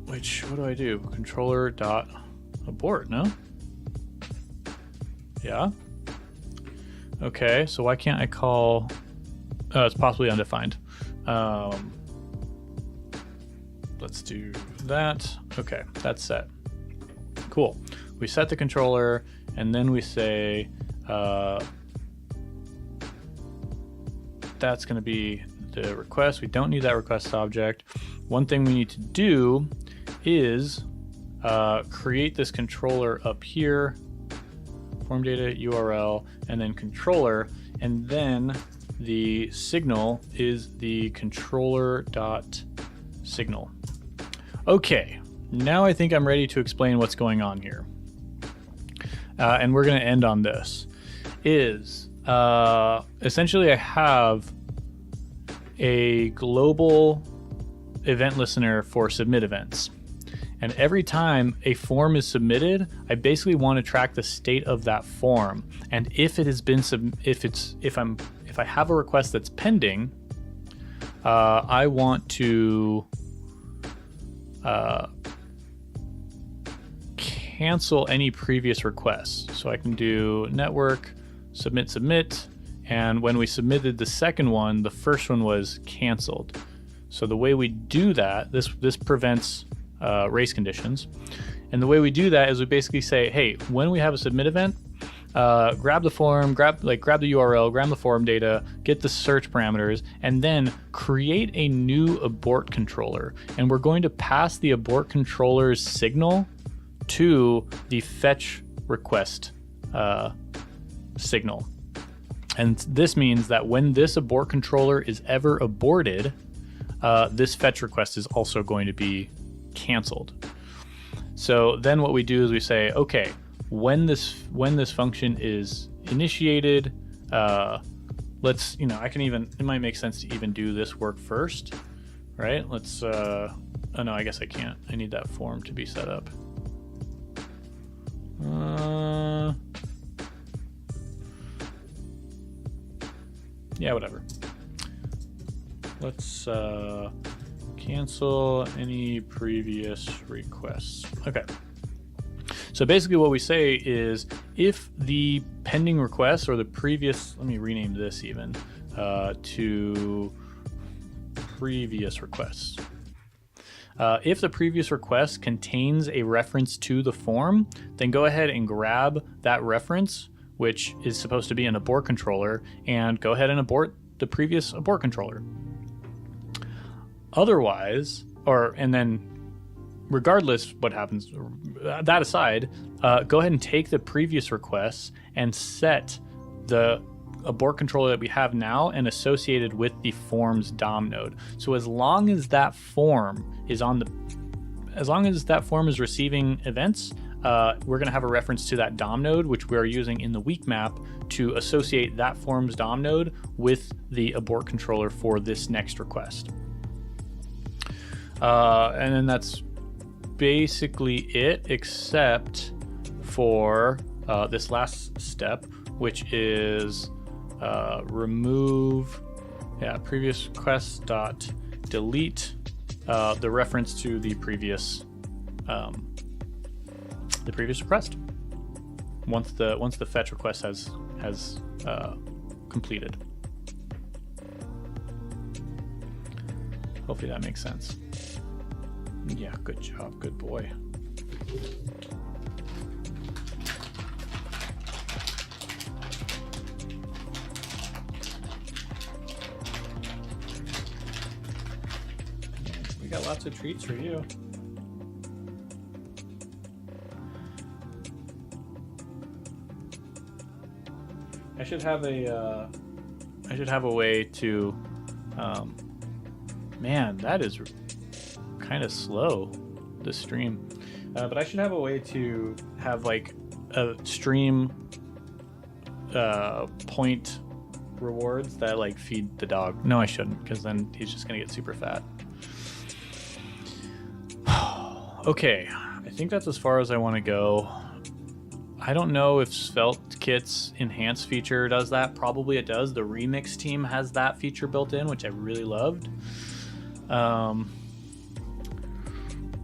which, what do I do? Controller dot abort, no? Yeah. Okay, so why can't I call, it's possibly undefined. Let's do that. Okay, that's set. Cool. We set the controller, and then we say that's going to be the request. We don't need that request object. one thing we need to do is create this controller up here, form data URL, and then controller, and then the signal is the controller.signal. Okay, now I think I'm ready to explain what's going on here. And we're going to end on this. Essentially I have a global event listener for submit events. And every time a form is submitted, I basically want to track the state of that form. And if it has been if I have a request that's pending, I want to cancel any previous requests. So I can do network submit, and when we submitted the second one, the first one was canceled. So the way we do that, this prevents race conditions. And the way we do that is we basically say, hey, when we have a submit event, grab the form, grab the URL, grab the form data, get the search parameters, and then create a new abort controller. And we're going to pass the abort controller's signal to the fetch request signal. And this means that when this abort controller is ever aborted, this fetch request is also going to be canceled. So then what we do is we say, okay, when this function is initiated, let's, it might make sense to even do this work first, right? Let's, oh no, I guess I can't. I need that form to be set up. Yeah, whatever. Let's cancel any previous requests. Okay. So basically what we say is if the pending request or the previous, let me rename this even to previous requests. If the previous request contains a reference to the form, then go ahead and grab that reference, which is supposed to be an abort controller, and go ahead and abort the previous abort controller. Otherwise, and then regardless what happens, that aside, go ahead and take the previous requests and set the abort controller that we have now and associated with the form's DOM node. So as long as that form is receiving events, we're going to have a reference to that DOM node, which we are using in the weak map to associate that form's DOM node with the abort controller for this next request. And then that's basically it, except for this last step, which is remove previous request dot delete the reference to the previous request once the fetch request has completed. Hopefully that makes sense. Yeah, good job, good boy. We got lots of treats for you. I should have a way to, man, that is kind of slow, the stream. But I should have a way to have like a stream point rewards that like feed the dog. No, I shouldn't, because then he's just gonna get super fat. Okay, I think that's as far as I want to go. I don't know if SvelteKit's enhance feature does that. Probably it does. The remix team has that feature built in, which I really loved.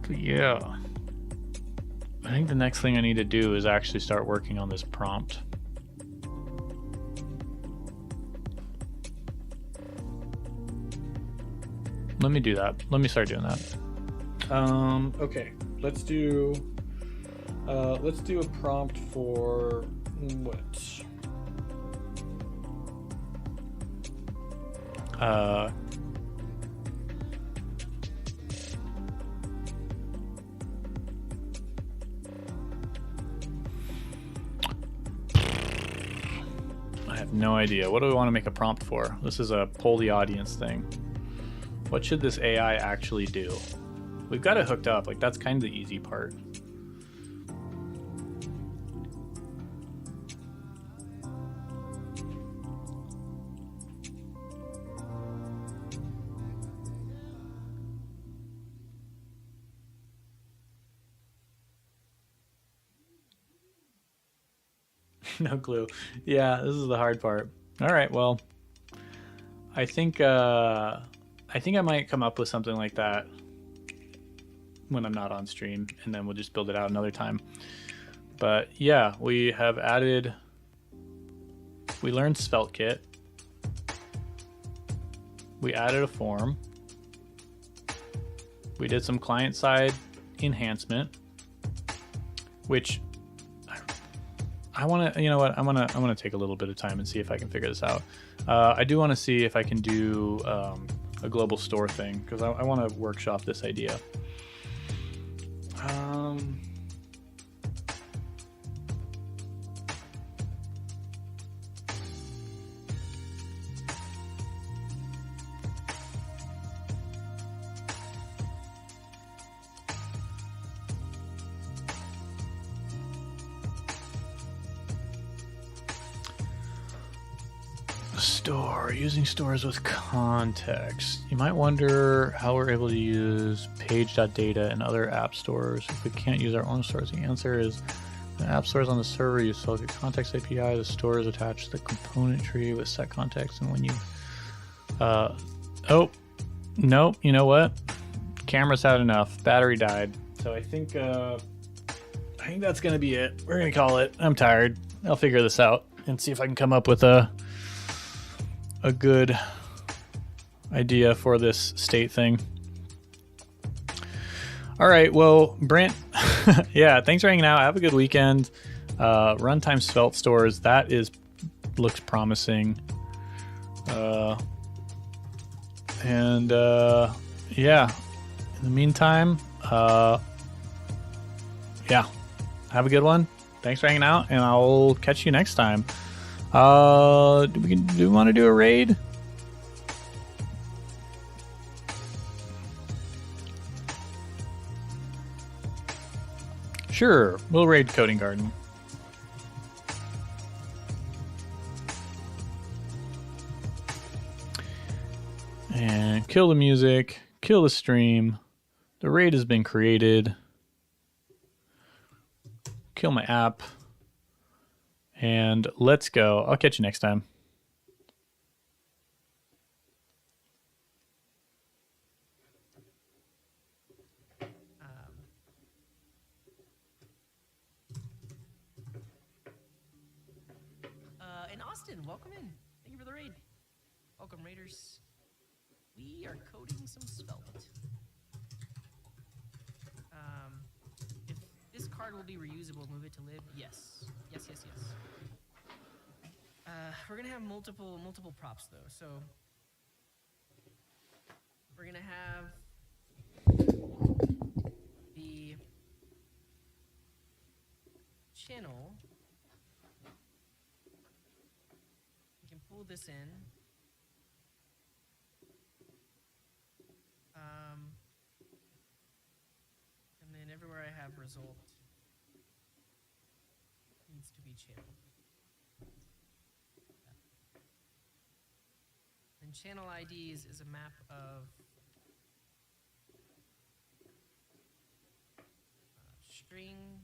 But yeah, I think the next thing I need to do is actually start working on this prompt. Let me do that. Let me start doing that. Okay, let's do a prompt for what? have no idea. What do we want to make a prompt for? This is a poll the audience thing. What should this AI actually do? We've got it hooked up. Like, that's kind of the easy part. No clue. Yeah, this is the hard part. All right, well, I think I might come up with something like that when I'm not on stream, and then we'll just build it out another time. But yeah, we have added. We learned SvelteKit. We added a form. We did some client-side enhancement, which I want to. You know what? I'm gonna take a little bit of time and see if I can figure this out. I do want to see if I can do a global store thing, because I want to workshop this idea. Store, using stores with context. You might wonder how we're able to use page.data and other app stores if we can't use our own stores. The answer is the app stores on the server use SvelteKit context API. The store is attached to the component tree with set context, and when you oh nope, you know what? Camera's had enough. Battery died. So I think that's gonna be it. We're gonna call it. I'm tired. I'll figure this out and see if I can come up with a good idea for this state thing. All right, well, Brent, yeah, thanks for hanging out. Have a good weekend. Runtime Svelte stores, that looks promising. Yeah, in the meantime, yeah, have a good one. Thanks for hanging out, and I'll catch you next time. Do we want to do a raid? Sure, we'll raid Coding Garden. And kill the music, kill the stream. The raid has been created. Kill my app. And let's go. I'll catch you next time. And Austin, welcome in. Thank you for the raid. Welcome, Raiders. We are coding some Svelte. If this card will be reusable, move it to lib. Yes. Yes. We're gonna have multiple props though. So we're gonna have the channel. We can pull this in. And then everywhere I have result needs to be channel. And channel IDs is a map of string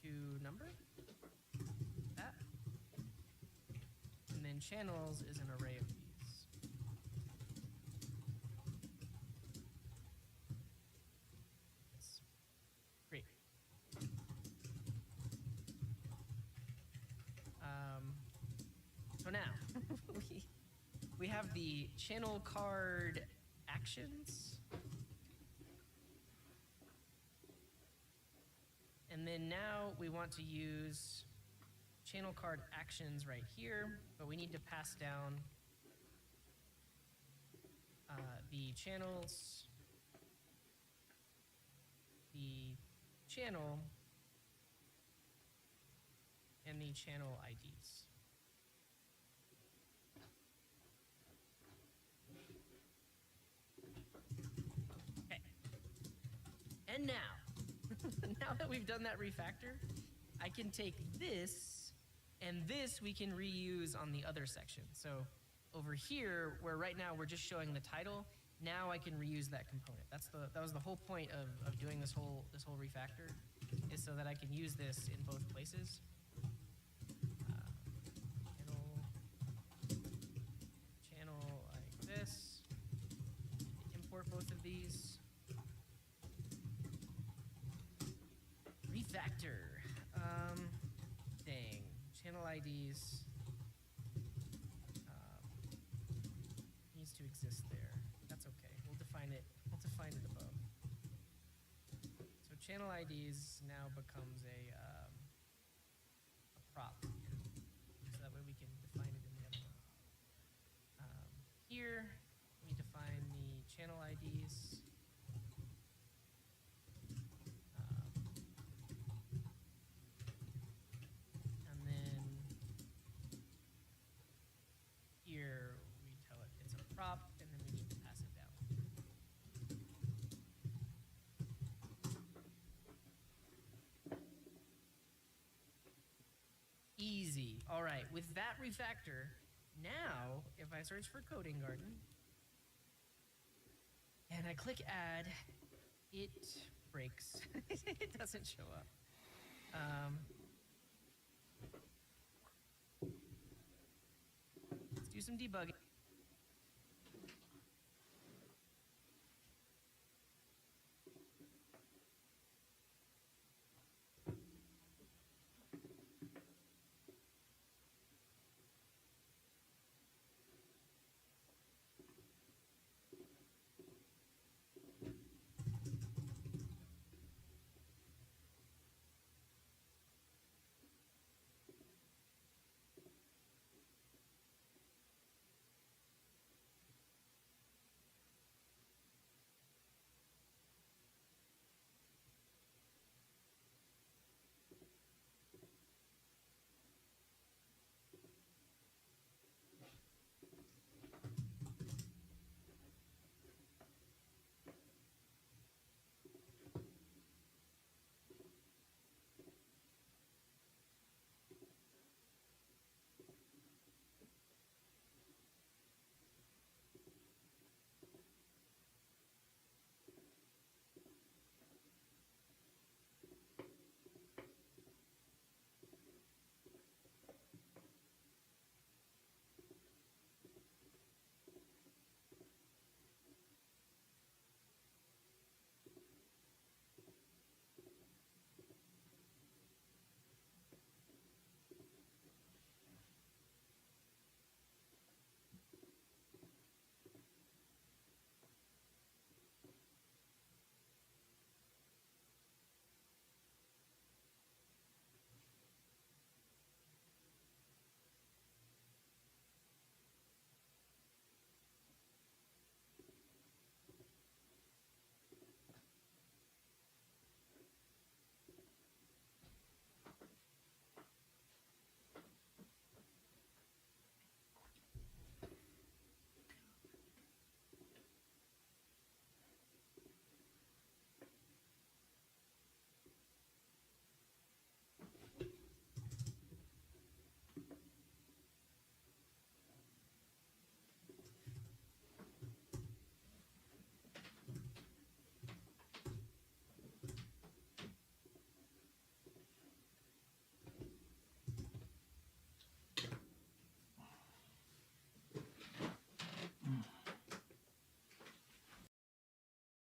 to number. That. And then channels is an array of these. Yes. Great. So now we have the channel card actions. And then now we want to use channel card actions right here, but we need to pass down the channels, the channel, any channel IDs. Okay. And now, now that we've done that refactor, I can take this, and this we can reuse on the other section. So over here, where right now we're just showing the title, now I can reuse that component. That was the whole point of doing this whole refactor, is so that I can use this in both places. Channel like this. Import both of these. Refactor. Dang. Channel IDs needs to exist there. That's okay. We'll define it. We'll define it above. So channel IDs now becomes a prop here, so that way we can define it in the other one. Here we define the channel IDs. And then here we tell it it's a prop, and then we need to pass it down. Easy. All right, with that refactor, now if I search for Coding Garden and I click add, it breaks. It doesn't show up. Let's do some debugging.